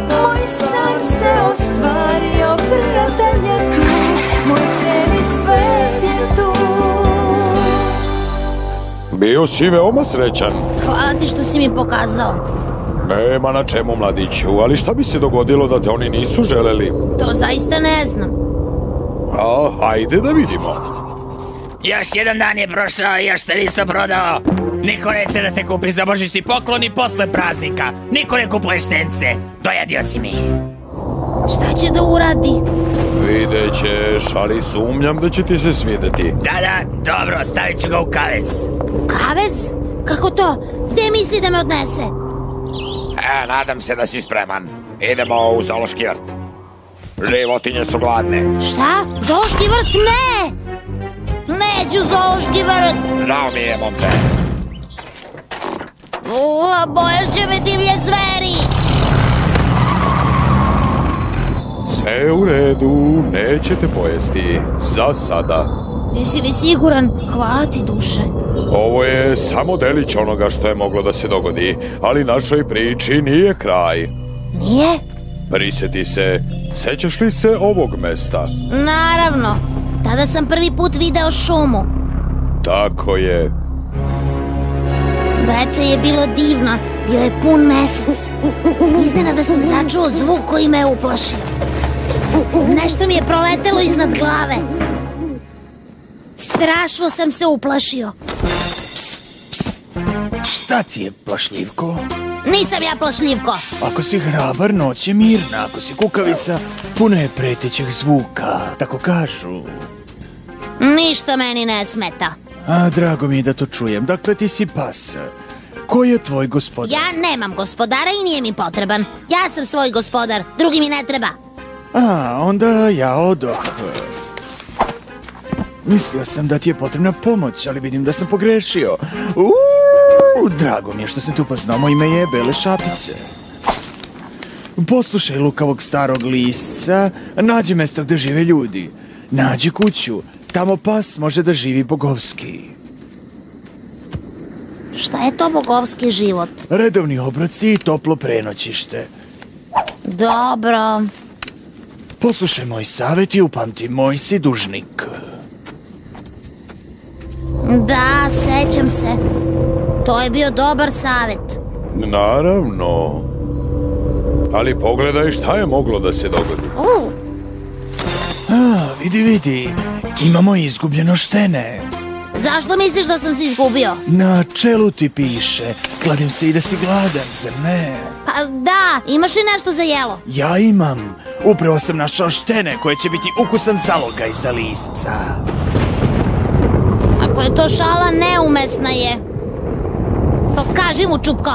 [SPEAKER 1] Moj san se ostvario, prijatelj je tu, moj cijeli svet je tu.
[SPEAKER 10] Bio si veoma srećan.
[SPEAKER 4] Hvala ti što si mi pokazao.
[SPEAKER 10] Nema na čemu, mladiću, ali šta bi se dogodilo da te oni nisu želeli?
[SPEAKER 4] To zaista ne znam.
[SPEAKER 10] Ajde da vidimo.
[SPEAKER 12] Još jedan dan je prošao i još te nisam prodao. Niko neće da te kupi za božićni poklon i posle praznika. Niko ne kupuje štence. Dojadio si mi.
[SPEAKER 4] Šta će da uradi?
[SPEAKER 10] Vidjet ćeš, ali sumnjam da će ti se svideti.
[SPEAKER 12] Da, dobro, stavit ću ga u kavez.
[SPEAKER 4] U kavez? Kako to? Gde misli da me odnese?
[SPEAKER 2] Nadam se da si spreman. Idemo u zoološki vrt. Životinje su gladne.
[SPEAKER 4] Šta? Zoološki vrt? Ne! Neću zoološki vrt!
[SPEAKER 2] Žao mi je, momče.
[SPEAKER 4] Bojašće me divlje zveri!
[SPEAKER 10] Sve je u redu, nećete pojesti. Za sada.
[SPEAKER 4] Jesi li siguran? Hvala ti, duše.
[SPEAKER 10] Ovo je samo delić onoga što je moglo da se dogodi, ali našoj priči nije kraj.
[SPEAKER 4] Nije?
[SPEAKER 10] Prisjeti se, sećaš li se ovog mesta?
[SPEAKER 4] Naravno. Tada sam prvi put video šumu.
[SPEAKER 10] Tako je.
[SPEAKER 4] Veče je bilo divno, bio je pun mesec. Iznenada sam začuo zvuk koji me je uplašio. Nešto mi je proletelo iznad glave. Strašno sam se uplašio.
[SPEAKER 3] Šta ti je, plašljivko?
[SPEAKER 4] Nisam ja plašljivko.
[SPEAKER 3] Ako si hrabar, noć je mirna. Ako si kukavica, puno je pretećih zvuka. Tako kažu.
[SPEAKER 4] Ništa meni ne smeta.
[SPEAKER 3] Drago mi je da to čujem. Dakle, ti si pas. Ko je tvoj gospodar?
[SPEAKER 4] Ja nemam gospodara i nije mi potreban. Ja sam svoj gospodar, drugi mi ne treba.
[SPEAKER 3] Onda ja odoh. Mislio sam da ti je potrebna pomoć, ali vidim da sam pogrešio. Drago mi je što se tu upoznao. Moje ime je Bele Šapice. Poslušaj lukavog starog lisca. Nađi mesto gde žive ljudi. Nađi kuću. Tamo pas može da živi bogovski.
[SPEAKER 4] Šta je to bogovski život?
[SPEAKER 3] Redovni obroci i toplo prenoćište.
[SPEAKER 4] Dobro.
[SPEAKER 3] Poslušaj moj savjet i upamti, moj si dužnik.
[SPEAKER 4] Da, sećam se. To je bio dobar savjet.
[SPEAKER 10] Naravno. Ali pogledaj šta je moglo da se dogodi.
[SPEAKER 3] Vidi. Imamo izgubljeno štene.
[SPEAKER 4] Zašto misliš da sam se izgubio?
[SPEAKER 3] Na čelu ti piše. Kladim se i da si gladan, zar ne?
[SPEAKER 4] Pa da, imaš li nešto za jelo?
[SPEAKER 3] Ja imam. Upravo sam našao štene koje će biti ukusan zalogaj za lisca.
[SPEAKER 4] Ako je to šala, neumesna je. Pokaži mu, Čupko.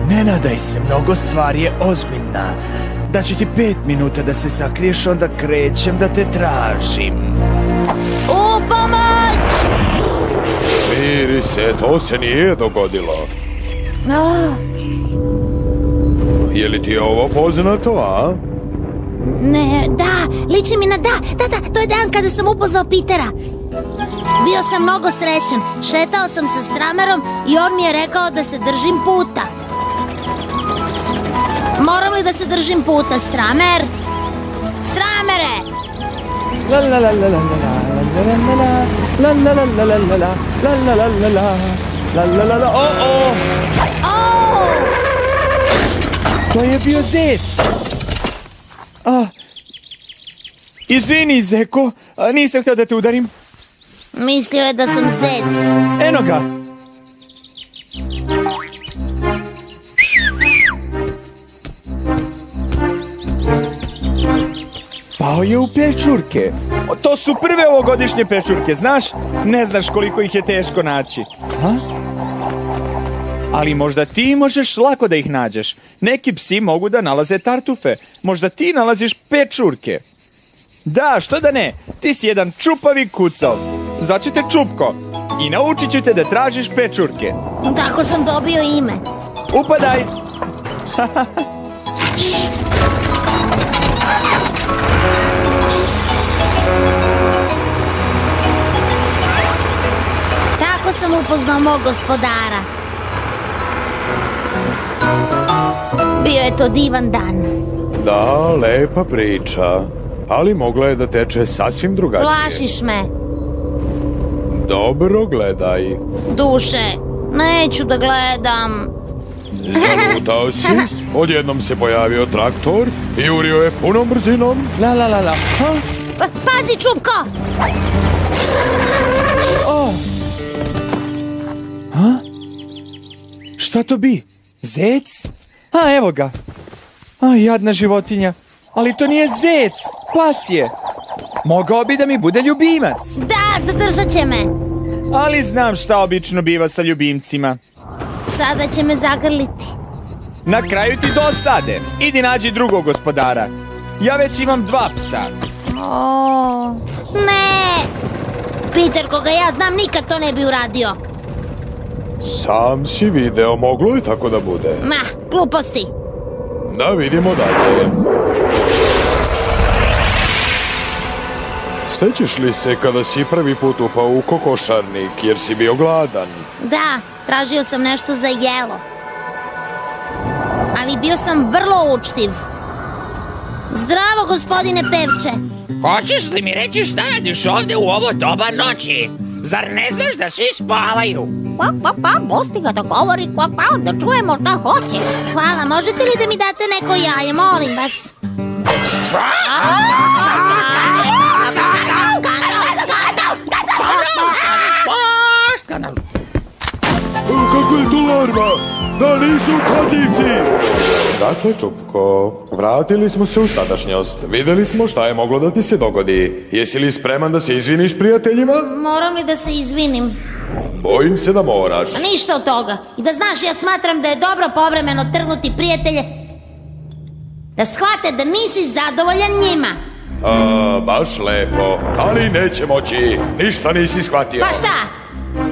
[SPEAKER 3] Ne nadaj se, mnogo stvari je ozbiljna. Daću ti 5 minuta da se sakriješ, onda krećem da te tražim.
[SPEAKER 4] U pomoć!
[SPEAKER 10] Smiri se, to se nije dogodilo. Je li ti ovo poznato, a?
[SPEAKER 4] Ne, da, liči mi na da, to je dan kada sam upoznao Pitera. Bio sam mnogo srećan, šetao sam sa Stramerom i on mi je rekao da se držim puta. Moram li da se držim puta, Stramer? Stramere!
[SPEAKER 3] La la la la la la la la la la la la la la la la la la la. To je bio zec. Izvini, zeko, nisam htio da te udarim.
[SPEAKER 4] Mislio je da sam zec.
[SPEAKER 3] Eno ga. Pao je u pečurke. To su prve ovogodišnje pečurke, znaš? Ne znaš koliko ih je teško naći. Ali možda ti možeš lako da ih nađeš. Neki psi mogu da nalaze tartufe. Možda ti nalaziš pečurke. Da, što da ne? Ti si jedan čupavi kucav. Zvaću te Čupko. I naučit ću te da tražiš pečurke.
[SPEAKER 4] Tako sam dobio ime. sam upoznao mog gospodara. Bio je to divan dan.
[SPEAKER 10] Da, lepa priča. Ali mogla je da teče sasvim drugačije.
[SPEAKER 4] Plašiš me.
[SPEAKER 10] Dobro, gledaj.
[SPEAKER 4] Duše, neću da gledam.
[SPEAKER 10] Zalutao si, odjednom se pojavio traktor i jurio je punom brzinom.
[SPEAKER 3] La.
[SPEAKER 4] Pazi, Čupko!
[SPEAKER 3] Šta to bi? Zec? Evo ga. Jadna životinja. Ali to nije zec, pas je. Mogao bi da mi bude ljubimac.
[SPEAKER 4] Da, zadržat će me.
[SPEAKER 3] Ali znam šta obično biva sa ljubimcima.
[SPEAKER 4] Sada će me zagrliti.
[SPEAKER 3] Na kraju ti dosade. Idi nađi drugog gospodara. Ja već imam 2 psa.
[SPEAKER 4] Ne! Peter, koga ja znam, nikad to ne bi uradio.
[SPEAKER 10] Sam si video, moglo je tako da bude.
[SPEAKER 4] Gluposti.
[SPEAKER 10] Da vidimo dalje. Sećaš li se kada si prvi put upao u kokošarnik jer si bio gladan?
[SPEAKER 4] Da, tražio sam nešto za jelo. Ali bio sam vrlo učtiv. Zdravo, gospodine pevče.
[SPEAKER 12] Hoćeš li mi reći šta radiš ovde u ovo doba noći? Zar ne znaš da svi spavaju?
[SPEAKER 4] Pusti ga da govori, da čujemo šta hoće. Hvala, možete li da mi date neko jaje, molim vas?
[SPEAKER 10] Kako je to larva? Da nisu kladljivci! Dakle, Čupko, vratili smo se u sadašnjost. Videli smo šta je moglo da ti se dogodi. Jesi li spreman da se izviniš prijateljima?
[SPEAKER 4] Moram li da se izvinim?
[SPEAKER 10] Bojim se da moraš.
[SPEAKER 4] Ništa od toga. I da znaš, ja smatram da je dobro povremeno trgnuti prijatelje da shvate da nisi zadovoljan njima.
[SPEAKER 10] Baš lepo, ali neće moći. Ništa nisi shvatio.
[SPEAKER 4] Pa šta?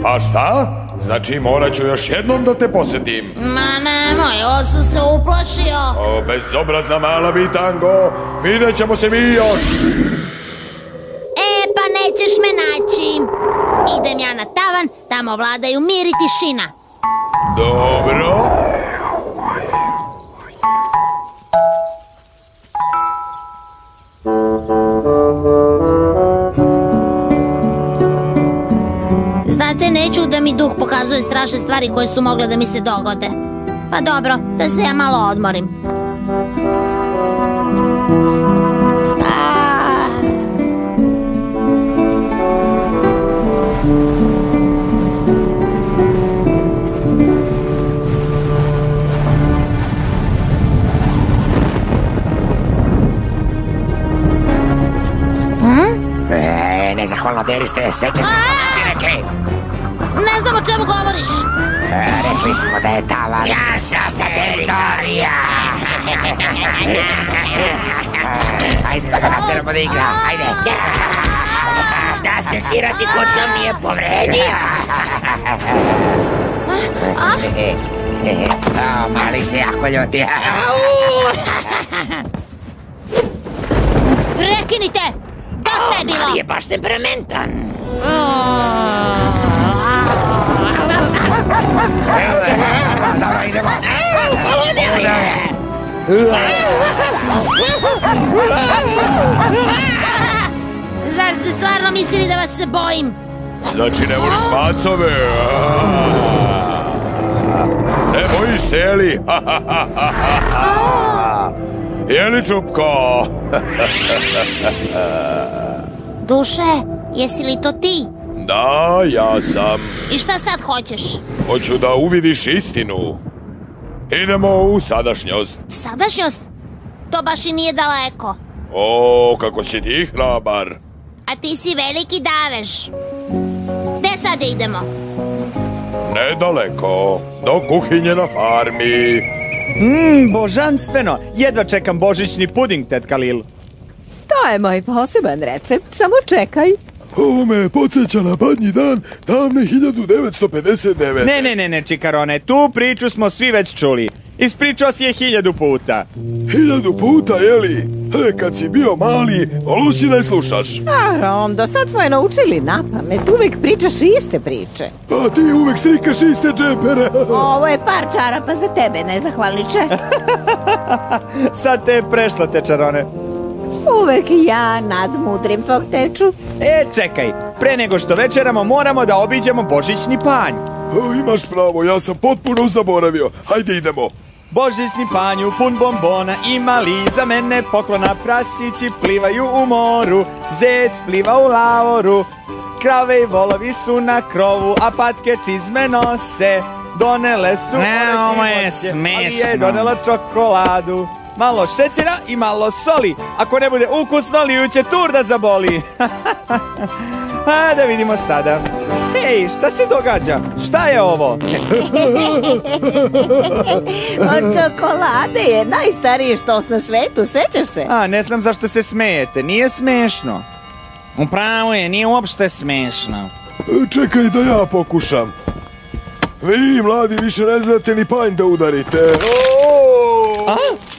[SPEAKER 10] Pa šta? Znači morat ću još jednom da te posetim.
[SPEAKER 4] Ma nemoj, ovo sam se uplašio.
[SPEAKER 10] Bezobrazna mala bitango, vidjet ćemo se mi još.
[SPEAKER 4] Pa nećeš me naći. Idem ja na tavan, tamo vladaju mir i tišina.
[SPEAKER 10] Dobro.
[SPEAKER 4] Znate, neću da mi duh pokazuje strašne stvari koje su mogle da mi se dogode. Pa dobro, da se ja malo odmorim.
[SPEAKER 12] Nezahvalno deriste, sećaš se što smo ti rekli?
[SPEAKER 4] Ne znam o čemu govoriš.
[SPEAKER 12] Rekli smo da je tavan naša teritorija. Ajde da ga nateramo da igra, ajde. Da se siroti kucom nije povredio. Mali se jako ljuti.
[SPEAKER 4] Prekinite! Dosta je bilo!
[SPEAKER 12] Mali je baš temperamentan. Dobro, idemo. Poludeo je!
[SPEAKER 4] Zar ste stvarno mislili da vas se bojim?
[SPEAKER 10] Znači ne voliš macove? Ne bojiš se, jeli? Jeli, Čupko?
[SPEAKER 4] Duše, jesi li to ti?
[SPEAKER 10] Da, ja sam.
[SPEAKER 4] I šta sad hoćeš?
[SPEAKER 10] Hoću da uvidiš istinu. Idemo u sadašnjost.
[SPEAKER 4] Sadašnjost? To baš i nije daleko.
[SPEAKER 10] O, kako si ti hrabar.
[SPEAKER 4] A ti si veliki davež. Gde sad idemo?
[SPEAKER 10] Nedaleko, do kuhinje na farmi.
[SPEAKER 3] Božanstveno. Jedva čekam božićni puding, tetka Lil.
[SPEAKER 7] To je moj poseban recept, samo čekaj.
[SPEAKER 10] Ovo me podsjeća na badnji dan davne 1959.
[SPEAKER 3] Ne, Čikarone, tu priču smo svi već čuli. Ispričao si je 1000 puta.
[SPEAKER 10] 1000 puta, jeli? Kad si bio mali, volio si da je slušaš.
[SPEAKER 7] A, Rondo, sad smo je naučili na pamet. Uvijek pričaš iste priče.
[SPEAKER 10] A ti uvijek strikaš iste džepere.
[SPEAKER 7] Ovo je par čarapa za tebe, nezahvalniče.
[SPEAKER 3] Sad te je prešla, tečarone.
[SPEAKER 7] Uvek ja nadmudrim tvog teču.
[SPEAKER 3] Čekaj, pre nego što večeramo moramo da obiđemo božićni panj.
[SPEAKER 10] Imaš pravo, ja sam potpuno zaboravio. Hajde idemo.
[SPEAKER 3] Božićni panju pun bombona imali za mene poklona. Prasići plivaju u moru, zec pliva u lavoru, krave i volovi su na krovu, a patke čizme nose. Donele su
[SPEAKER 8] ovo je
[SPEAKER 3] voće,
[SPEAKER 8] smešno.
[SPEAKER 3] ali je donela čokoladu. Malo šećera i malo soli. Ako ne bude ukusno, Liju će tur da zaboli. A da vidimo sada. Ej, šta se događa? Šta je ovo?
[SPEAKER 7] Od čokolade je najstariji štos na svetu, sećaš se?
[SPEAKER 3] A, ne znam zašto se smejete, nije smešno.
[SPEAKER 8] Upravo je, nije uopšte smešno.
[SPEAKER 10] Čekaj da ja pokušam. Vi, mladi, više ne znate ni panj da udarite.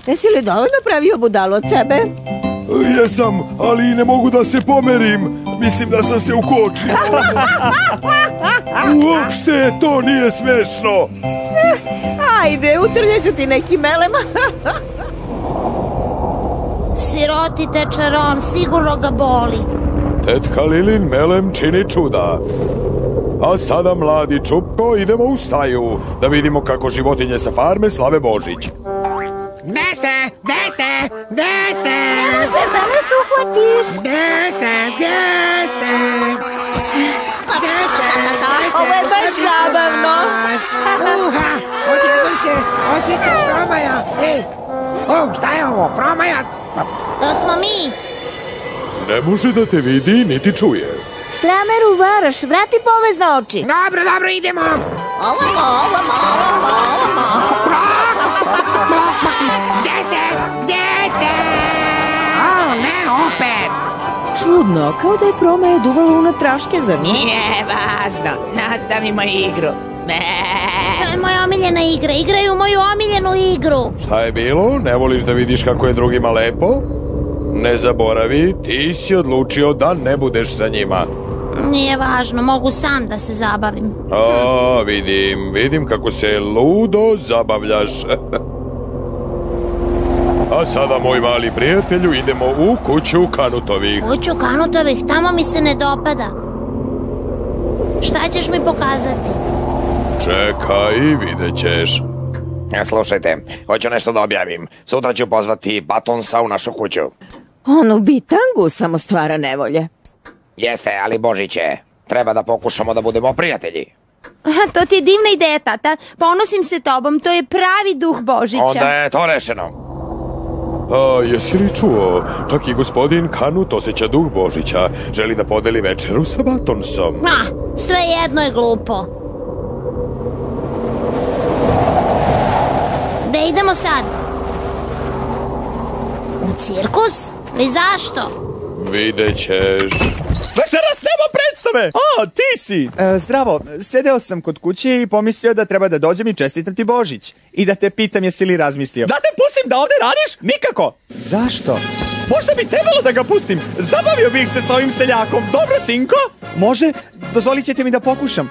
[SPEAKER 7] Jesi li dovoljno pravio budalu od sebe?
[SPEAKER 10] Jesam, ali ne mogu da se pomerim. Mislim da sam se ukočio. Uopšte to nije smešno.
[SPEAKER 7] Ajde, utrljeću ti neki melema.
[SPEAKER 4] Siroti tečaron, sigurno ga boli.
[SPEAKER 10] Tetka Lilin melem čini čuda. A sada, mladi Čupko, idemo u staju da vidimo kako životinje sa farme slave Božić.
[SPEAKER 5] Gde ste? Gde ste? Gde ste?
[SPEAKER 9] Ne možeš da nas uhvatiš.
[SPEAKER 5] Gde ste? Gde ste? Gde ste?
[SPEAKER 7] Ovo je baš zabavno.
[SPEAKER 5] Odjednom se osjećam promaja. Ej, šta je ovo? Promaja?
[SPEAKER 4] To smo mi.
[SPEAKER 10] Ne može da te vidi niti čuje.
[SPEAKER 9] Strameru varaš, vrati povezne oči.
[SPEAKER 5] Dobro, dobro, idemo. Gde ste? Gde ste? O, ne, opet.
[SPEAKER 7] Čudno, kao da je Promaja duvala unatraške, zar nije?
[SPEAKER 11] Nije važno, nastavimo igru.
[SPEAKER 4] To je moja omiljena igra, igraju moju omiljenu igru.
[SPEAKER 10] Šta je bilo? Ne voliš da vidiš kako je drugima lepo? Ne zaboravi, ti si odlučio da ne budeš sa njima.
[SPEAKER 4] Nije važno, mogu sam da se zabavim.
[SPEAKER 10] A, vidim kako se ludo zabavljaš. A sada, moj mali prijatelju, idemo u kuću Kanutovih.
[SPEAKER 4] Kuću Kanutovih, tamo mi se ne dopada. Šta ćeš mi pokazati?
[SPEAKER 10] Čekaj, vidjet ćeš.
[SPEAKER 2] Slušajte, hoću nešto da objavim. Sutra ću pozvati Batonsa u našu kuću.
[SPEAKER 7] On u bitangu samo stvara nevolje.
[SPEAKER 2] Jeste, ali Božiće, treba da pokušamo da budemo prijatelji.
[SPEAKER 1] To ti je divna ideja, tata. Ponosim se tobom, to je pravi duh Božića.
[SPEAKER 2] Onda je to rešeno.
[SPEAKER 10] A, jesi li čuo? Čak i gospodin Kanut osjeća duh Božića. Želi da podeli večeru sa Batonsom.
[SPEAKER 4] Sve jedno je glupo. Gde idemo sad? U cirkus? I zašto?
[SPEAKER 10] Vidjet ćeš.
[SPEAKER 3] Večeras nema predstave! O, ti si! Zdravo, sedeo sam kod kuće i pomislio da treba da dođem i čestitam ti Božić. I da te pitam jesi li razmislio. Da te pustim da ovde radiš? Nikako! Zašto? Možda bi trebalo da ga pustim. Zabavio bih se s ovim seljakom. Dobro, sinko? Može? Dozvolit ćete mi da pokušam.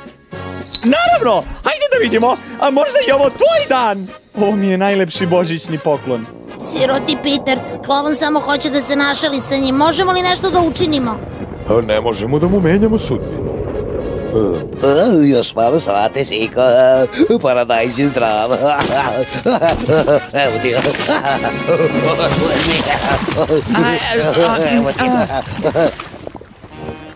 [SPEAKER 3] Naravno! Hajde da vidimo! A možda i ovo tvoj dan! Ovo mi je najlepši božićni poklon.
[SPEAKER 4] Siroti Peter, Klovon samo hoće da se našali sa njim. Možemo li nešto da učinimo?
[SPEAKER 10] Ne možemo da mu menjamo sudbinu.
[SPEAKER 13] Još malo sate, Siko. Paradajz je zdrav. Evo ti. Evo ti.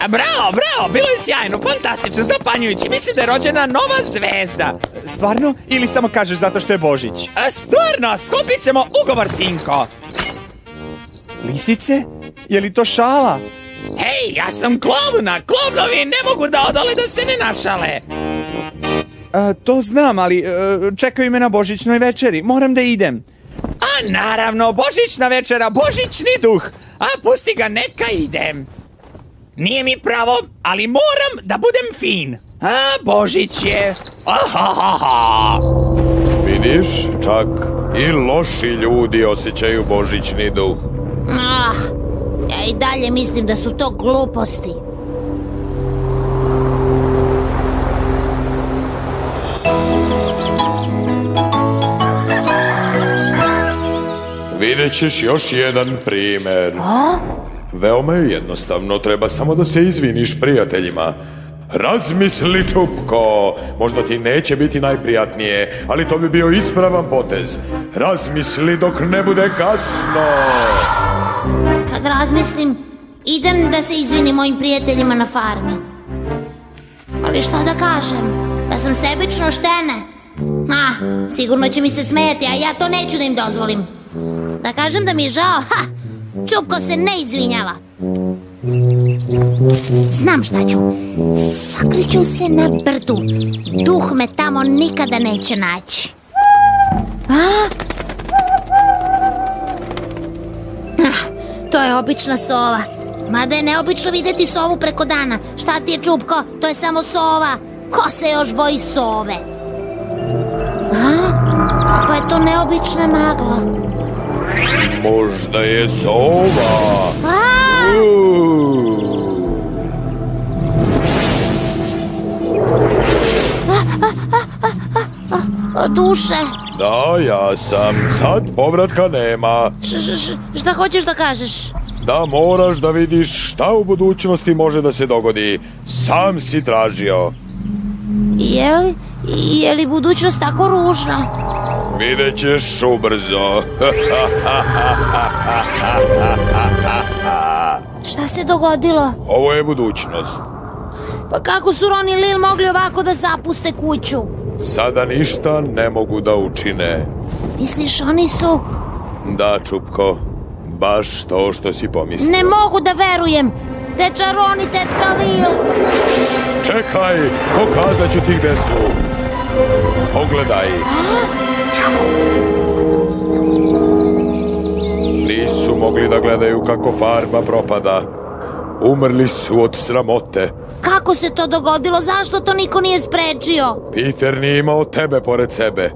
[SPEAKER 11] Bravo, bilo je sjajno, fantastično, zapanjujući. Mislim da je rođena nova zvezda.
[SPEAKER 3] Stvarno? Ili samo kažeš zato što je Božić?
[SPEAKER 11] Stvarno, sklopit ćemo ugovor, sinko.
[SPEAKER 3] Lisice? Je li to šala?
[SPEAKER 11] Hej, ja sam klovna, klovnovi ne mogu da odole da se ne našale.
[SPEAKER 3] To znam, ali čekaju me na božićnoj večeri, moram da idem.
[SPEAKER 11] A naravno, božićna večera, božićni duh. A pusti ga, neka idem. Nije mi pravo, ali moram da budem fin. A Božić je. Ahahaha.
[SPEAKER 10] Vidiš, čak i loši ljudi osjećaju božićni duh.
[SPEAKER 4] Ja i dalje mislim da su to gluposti.
[SPEAKER 10] Vidjet ćeš još jedan primjer. Veoma je jednostavno, treba samo da se izviniš prijateljima. Razmisli, Čupko, možda ti neće biti najprijatnije, ali to bi bio ispravan potez. Razmisli dok ne bude kasno.
[SPEAKER 4] Kad razmislim, idem da se izvinim mojim prijateljima na farmi. Ali šta da kažem? Da sam sebično štene? Sigurno će mi se smijeti, a ja to neću da im dozvolim. Da kažem da mi je žao, Čupko se ne izvinjava. Znam šta ću. Sakriću se na brdu. Duh me tamo nikada neće naći. To je obična sova. Mada je neobično vidjeti sovu preko dana. Šta ti je, Čupko? To je samo sova. Ko se još boji sove? Kako je to neobična magla?
[SPEAKER 10] Možda je sova.
[SPEAKER 4] Duše.
[SPEAKER 10] Da, ja sam. Sad povratka nema.
[SPEAKER 4] Šta hoćeš da kažeš?
[SPEAKER 10] Da moraš da vidiš šta u budućnosti može da se dogodi. Sam si tražio.
[SPEAKER 4] Je li budućnost tako ružna?
[SPEAKER 10] Vidjet ćeš ubrzo.
[SPEAKER 4] Šta se dogodilo?
[SPEAKER 10] Ovo je budućnost.
[SPEAKER 4] Pa kako su Ron i Lil mogli ovako da zapuste kuću?
[SPEAKER 10] Sada ništa ne mogu da učine.
[SPEAKER 4] Misliš, oni su...
[SPEAKER 10] Da, Čupko, baš to što si pomislio.
[SPEAKER 4] Ne mogu da verujem. Teča Ron i tetka Lil.
[SPEAKER 10] Čekaj, pokazat ću ti gde su. Pogledaj. Nisu mogli da gledaju kako farma propada. Umrli su od sramote.
[SPEAKER 4] Kako se to dogodilo? Zašto to niko nije sprečio?
[SPEAKER 10] Peter nije imao tebe pored sebe.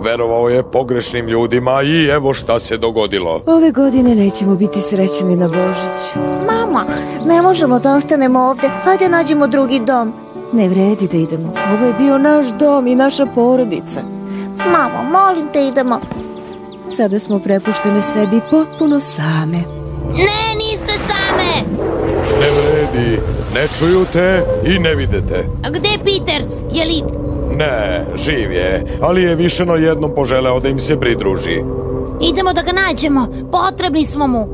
[SPEAKER 10] Verovao je pogrešnim ljudima i evo šta se dogodilo.
[SPEAKER 7] Ove godine nećemo biti srećni na Božić.
[SPEAKER 9] Mama, ne možemo da ostanemo ovde. Hajde nađemo drugi dom.
[SPEAKER 7] Ne vredi da idemo. Ovo je bio naš dom i naša porodica.
[SPEAKER 9] Mamo, molim te, idemo.
[SPEAKER 7] Sada smo prepuštene sebi potpuno same.
[SPEAKER 4] Ne, niste same!
[SPEAKER 10] Ne vredi, ne čuju te i ne vide te.
[SPEAKER 4] A gde je Peter? Je li...
[SPEAKER 10] Ne, živ je, ali je više no jednom poželeo da im se pridruži.
[SPEAKER 4] Idemo da ga nađemo, potrebni smo mu.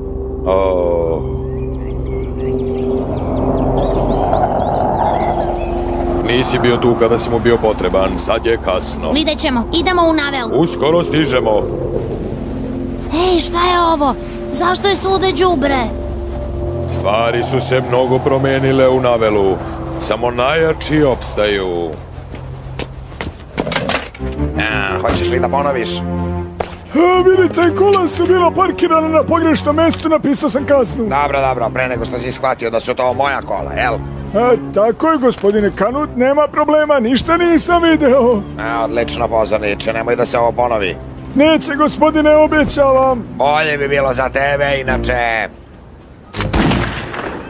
[SPEAKER 10] Nisi bio tu kada si mu bio potreban, sad je kasno.
[SPEAKER 4] Vidjet ćemo, idemo u navel.
[SPEAKER 10] Uskoro stižemo.
[SPEAKER 4] Ej, šta je ovo? Zašto je svude đubre?
[SPEAKER 10] Stvari su se mnogo promenile u navelu. Samo najjači opstaju.
[SPEAKER 2] Hoćeš li da ponoviš?
[SPEAKER 3] Vidite, kola su bila parkirana na pogrešnom mestu, napisao sam kaznu.
[SPEAKER 2] Dobro, pre nego što si shvatio da su to moja kola, jel?
[SPEAKER 3] Tako je, gospodine Kanut, nema problema, ništa nisam video.
[SPEAKER 2] Odlično, pozorniče, nemoj da se ovo ponovi.
[SPEAKER 3] Neće, gospodine, obećavam.
[SPEAKER 2] Bolje bi bilo za tebe, inače...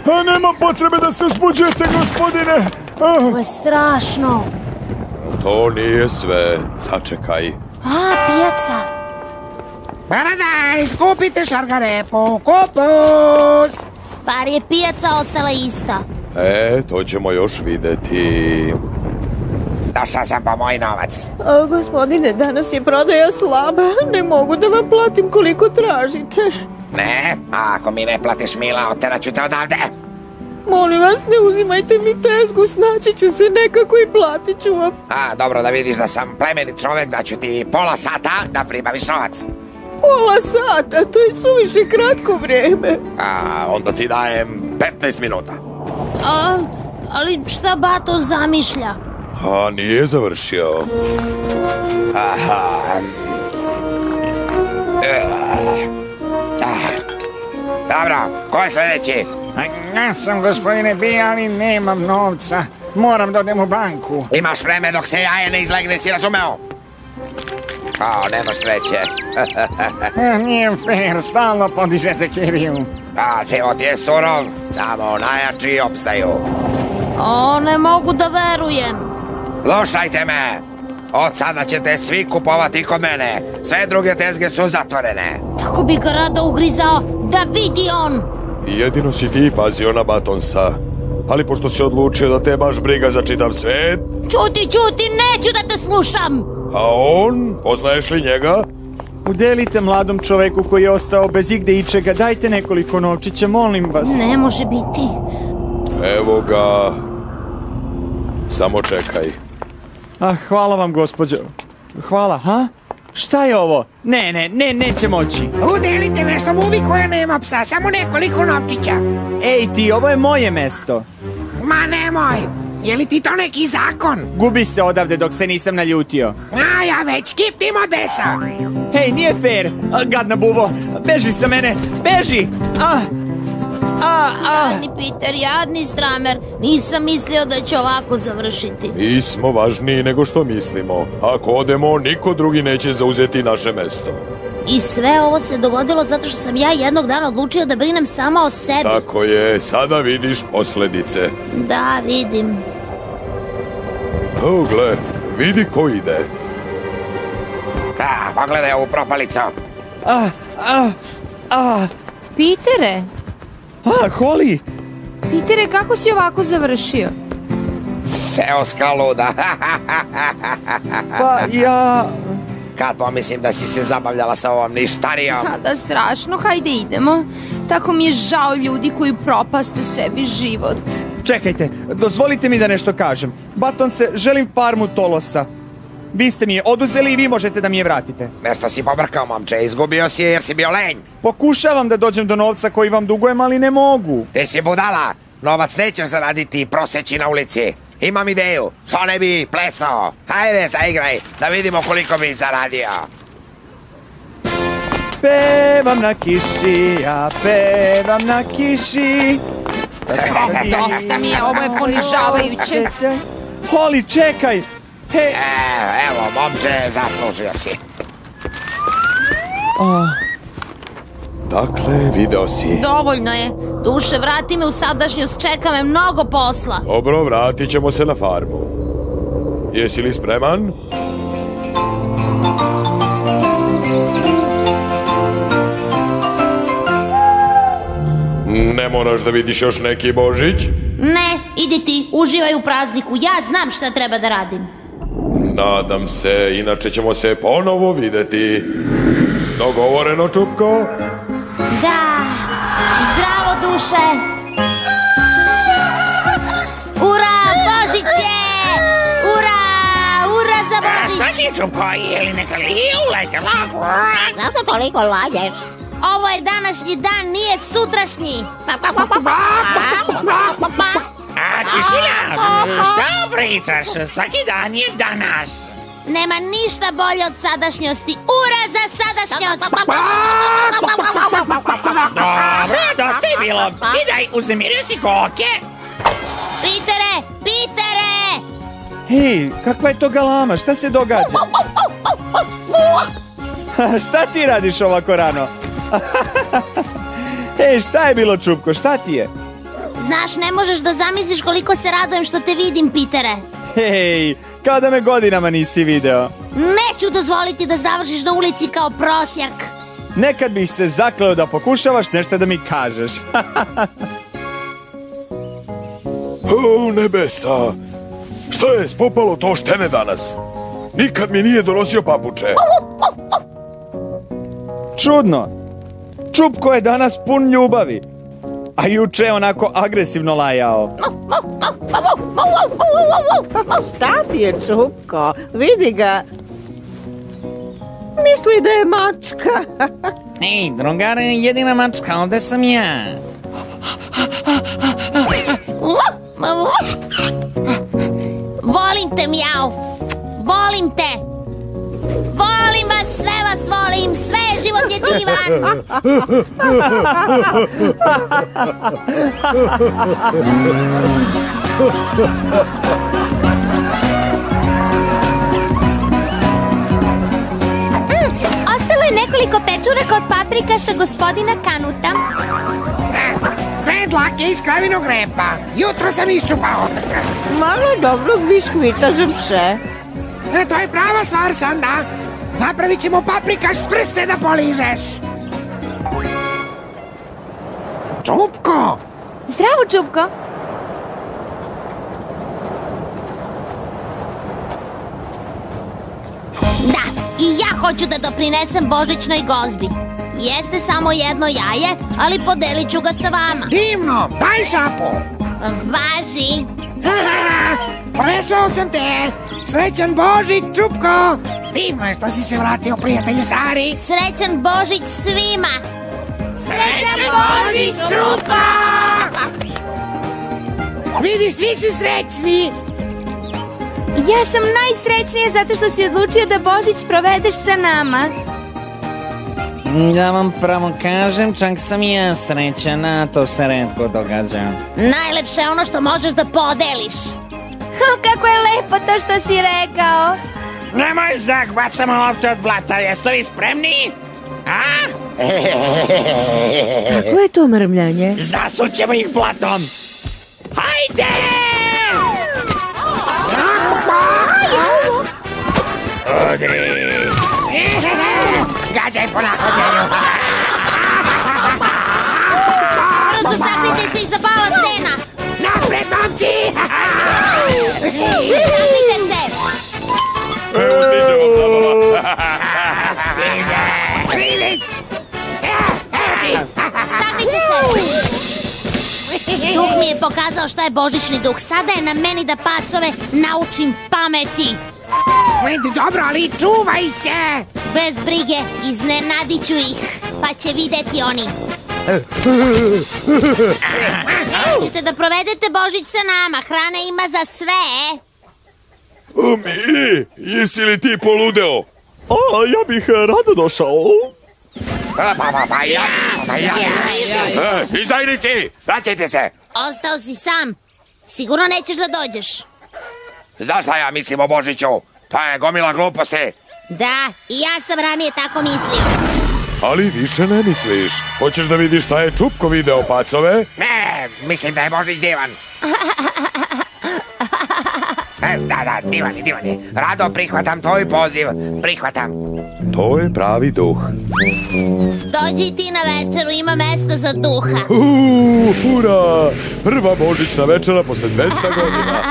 [SPEAKER 3] Nema potrebe da se uzbuđujete, gospodine.
[SPEAKER 4] Ovo je strašno.
[SPEAKER 10] To nije sve, sačekaj.
[SPEAKER 4] Pijaca.
[SPEAKER 5] Paradajz, kupite šargarepu, kupus!
[SPEAKER 4] Bar je pijaca ostala ista.
[SPEAKER 10] To ćemo još videti.
[SPEAKER 2] Došao sam po moj novac.
[SPEAKER 7] Gospodine, danas je prodaja slaba. Ne mogu da vam platim koliko tražite.
[SPEAKER 2] Ne, ako mi ne platiš, Mila, oteraću te odavde.
[SPEAKER 7] Molim vas, ne uzimajte mi tezgu, snaći ću se nekako i platit ću vam.
[SPEAKER 2] Dobro, da vidiš da sam plemenit čovek, da ću ti pola sata da pribaviš novac.
[SPEAKER 7] Pola sata, to je suviše kratko vreme.
[SPEAKER 2] Onda ti dajem 15 minuta.
[SPEAKER 4] Ali šta Bato zamišlja?
[SPEAKER 10] Nije završio.
[SPEAKER 2] Dobro, ko je sljedeći?
[SPEAKER 8] Ja sam, gospodine B, ali nemam novca. Moram da odem u banku.
[SPEAKER 2] Imaš vreme dok se jaje ne izlegne, si razumeo? Nema sreće.
[SPEAKER 8] Nije fair, stalno podižete kiriju.
[SPEAKER 2] Život je surov, samo najjači opstaju.
[SPEAKER 4] Ne mogu da verujem.
[SPEAKER 2] Slušajte me, od sada ćete svi kupovati kod mene. Sve druge tezge su zatvorene.
[SPEAKER 4] Tako bi ga rado ugrizao, da vidi on.
[SPEAKER 10] Jedino si ti pazio na Batonsa. Ali pošto si odlučio da te baš briga za čitav svet...
[SPEAKER 4] Ćuti, neću da te slušam.
[SPEAKER 10] A on? Poznaješ li njega?
[SPEAKER 3] Udelite mladom čoveku koji je ostao bez igde ičega, dajte nekoliko novčića, molim vas.
[SPEAKER 4] Ne može biti.
[SPEAKER 10] Evo ga. Samo čekaj.
[SPEAKER 3] Hvala vam, gospođo. Hvala, ha? Šta je ovo? Neće moći.
[SPEAKER 5] Udelite nešto muvi koja nema psa, samo nekoliko novčića.
[SPEAKER 3] Ej ti, ovo je moje mesto.
[SPEAKER 5] Ma nemoj, je li ti to neki zakon?
[SPEAKER 3] Gubi se odavde dok se nisam naljutio.
[SPEAKER 5] Ja već kiptim od besa.
[SPEAKER 3] Hej, nije fair, gadna buvo, beži sa mene, beži!
[SPEAKER 4] Jadni Peter, jadni Stramer, nisam mislio da će ovako završiti.
[SPEAKER 10] Mi smo važniji nego što mislimo. Ako odemo, niko drugi neće zauzeti naše mesto.
[SPEAKER 4] I sve ovo se dogodilo zato što sam ja jednog dana odlučio da brinem sama o sebi.
[SPEAKER 10] Tako je, sada vidiš posledice.
[SPEAKER 4] Da, vidim.
[SPEAKER 10] Gle, vidi ko ide.
[SPEAKER 2] Pogledaj ovu propalicu.
[SPEAKER 7] Petere?
[SPEAKER 3] Holly!
[SPEAKER 7] Petere, kako si ovako završio?
[SPEAKER 2] Seoska luda.
[SPEAKER 3] Pa ja...
[SPEAKER 2] Kad pomislim da si se zabavljala sa ovom ništarijom.
[SPEAKER 7] Da, strašno, hajde idemo. Tako mi je žao ljudi koji propaste sebi život.
[SPEAKER 3] Čekajte, dozvolite mi da nešto kažem. Batonse, želim farmu Tolosa. Vi ste mi je oduzeli i vi možete da mi je vratite.
[SPEAKER 2] Nešto si pobrkao, momče, izgubio si je jer si bio lenj.
[SPEAKER 3] Pokušavam da dođem do novca koji vam dugujem, ali ne mogu.
[SPEAKER 2] Ti si budala, novac nećeš zaraditi i proseći na ulici. Imam ideju, što ne bi plesao. Hajde, zaigraj, da vidimo koliko bi zaradio.
[SPEAKER 3] Pevam na kiši, ja pevam na kiši.
[SPEAKER 7] Dosta mi je, ovo je ponižavajuće.
[SPEAKER 3] Holly, čekaj.
[SPEAKER 2] Evo, momče, zaslužio si.
[SPEAKER 10] Dakle, video si.
[SPEAKER 4] Dovoljno je. Duše, vrati me u sadašnjost, čeka me mnogo posla.
[SPEAKER 10] Dobro, vratit ćemo se na farmu. Jesi li spreman? Ne moraš da vidiš još neki Božić?
[SPEAKER 4] Ne, idi ti, uživaj u prazniku, ja znam šta treba da radim.
[SPEAKER 10] Nadam se, inače ćemo se ponovo videti. Dogovoreno, Čupko?
[SPEAKER 4] Da, zdravo duše. Ura, Božić je! Ura za Božić!
[SPEAKER 12] Šta ti, Čupko, je li neka ulajte lagu?
[SPEAKER 9] Zašto toliko lađeš?
[SPEAKER 4] Ovo je današnji dan, nije sutrašnji.
[SPEAKER 12] Tišina, šta pričaš? Svaki dan je danas.
[SPEAKER 4] Nema ništa bolje od sadašnjosti. Ura za sadašnjost!
[SPEAKER 12] Dobro, dosta je bilo. Idaj, uznemirio si koke.
[SPEAKER 4] Petere!
[SPEAKER 3] Hej, kakva je to galama? Šta se događa? Šta ti radiš ovako rano? Ej, šta je bilo, Čupko? Šta ti je?
[SPEAKER 4] Znaš, ne možeš da zamisliš koliko se radujem što te vidim, Petere.
[SPEAKER 3] Hej, kao da me godinama nisi video.
[SPEAKER 4] Neću dozvoliti da završiš na ulici kao prosjak.
[SPEAKER 3] Nekad bih se zakleo da pokušavaš nešto da mi kažeš.
[SPEAKER 10] O, nebesa! Šta je spopalo to štene danas? Nikad mi nije donosio papuče.
[SPEAKER 3] Čudno. Čupko je danas pun ljubavi. A juče je onako agresivno lajao.
[SPEAKER 7] Šta ti je, Čupko? Vidi ga. Misli da je mačka.
[SPEAKER 8] Ej, drugare, jedina mačka, ovde sam ja.
[SPEAKER 4] Volim te, Mijau. Volim te. Volim vas, sve vas volim. Sve je život je divan. ručak od paprikaša gospodina Kanuta.
[SPEAKER 5] Dve dlake iz kravinog repa. Jutro sam iščupao.
[SPEAKER 7] Malo dobrog biskvita za pse.
[SPEAKER 5] To je prava stvar, Sanda. Napravit ćemo paprikaš prste da poližeš. Čupko!
[SPEAKER 4] Zdravo, Čupko! Da, i ja hoću da doprinesem božićnoj gozbi. Jeste samo jedno jaje, ali podelit ću ga sa vama.
[SPEAKER 5] Divno, daj šapu.
[SPEAKER 4] Važi.
[SPEAKER 5] Prešao sam te. Srećan Božić, Čupko. Divno je što si se vratio, prijatelju stari.
[SPEAKER 4] Srećan Božić svima.
[SPEAKER 5] Srećan Božić, Čupko. Vidiš, svi su srećni.
[SPEAKER 1] Ja sam najsrećnija zato što si odlučio da Božić provedeš sa nama.
[SPEAKER 8] Da vam pravo kažem, čak sam i ja srećan, a to se retko događa.
[SPEAKER 4] Najlepše je ono što možeš da podeliš.
[SPEAKER 1] Kako je lepo to što si rekao.
[SPEAKER 12] Nemoj znak, bacamo lopte od blata, jeste li spremni? A?
[SPEAKER 7] Kako je to mrmljanje?
[SPEAKER 12] Zasućemo ih blatom. Hajde! Udri!
[SPEAKER 5] Gađaj po nahođenju.
[SPEAKER 4] Brzo sakrite se iza bala sena.
[SPEAKER 5] Napred, momci!
[SPEAKER 4] Sakrite se.
[SPEAKER 10] Evo stižemo.
[SPEAKER 12] Stiže!
[SPEAKER 4] Sakrite se. Duh mi je pokazao šta je božićni duh. Sada je na meni da pacove naučim pameti.
[SPEAKER 5] Dobro, ali čuvaj se!
[SPEAKER 4] Bez brige, iznenadit ću ih, pa će videti oni. Ćete da provedete Božić sa nama, hrane ima za sve.
[SPEAKER 10] Mi, jesi li ti poludeo?
[SPEAKER 3] Ja bih rado došao.
[SPEAKER 6] Izdajnici, vraćajte se!
[SPEAKER 4] Ostao si sam. Sigurno nećeš da dođeš.
[SPEAKER 6] Znaš šta ja mislim o Božiću? To je gomila gluposti.
[SPEAKER 4] Da, i ja sam ranije tako mislio.
[SPEAKER 10] Ali više ne misliš. Hoćeš da vidiš šta je Čupko video, pacove?
[SPEAKER 5] Ne, mislim da je Božić divan. Da, divan je. Rado prihvatam tvoj poziv, prihvatam.
[SPEAKER 10] To je pravi duh.
[SPEAKER 4] Dođi i ti na večeru, ima mesta za duha.
[SPEAKER 10] Ura! Prva božićna večera posle 200 godina.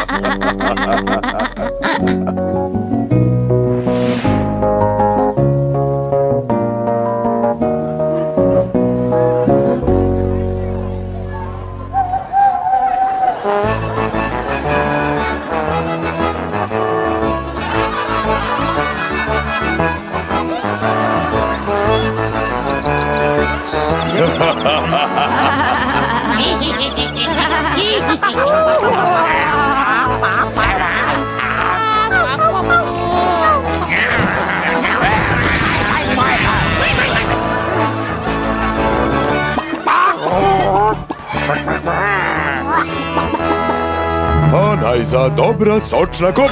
[SPEAKER 10] Pa najza dobra sočna kopa.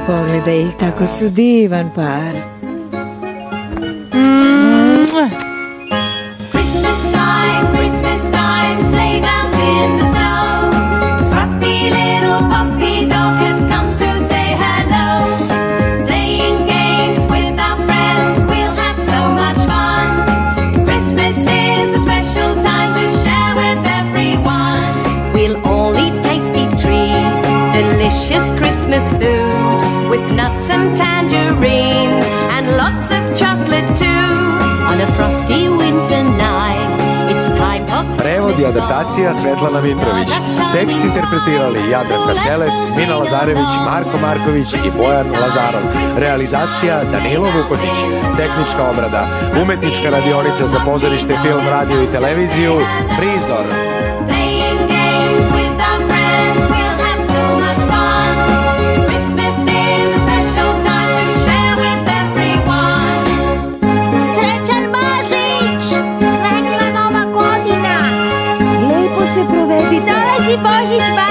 [SPEAKER 7] Pogledaj ih, tako su divan par.
[SPEAKER 1] Christmas time, sleigh bells in the snow. Scruffy little puppy dog has come to say hello. Playing games with our friends, we'll have so much fun. Christmas is a special time to share with everyone. We'll all eat tasty treats, delicious Christmas food, with nuts and tangerines, and lots of chocolate too. On a frosty winter night, it's time for Christmas.
[SPEAKER 14] Prevod i adaptacija Svetlana Mitrović. Tekst interpretirali Jadranka Selec, Mina Lazarević, Marko Marković i Bojan Lazarov. Realizacija Danilo Vukotić. Tehnička obrada, umetnička radionica za pozorište, film, radio i televiziju, Prizor.
[SPEAKER 1] Playing games with our friends, we'll have so much fun. Christmas is a special time to share with everyone.
[SPEAKER 4] Srećan Božić! Srećna Nova godina!
[SPEAKER 7] Lepo se provedi.
[SPEAKER 1] Dolazi Božić!
[SPEAKER 4] Božić,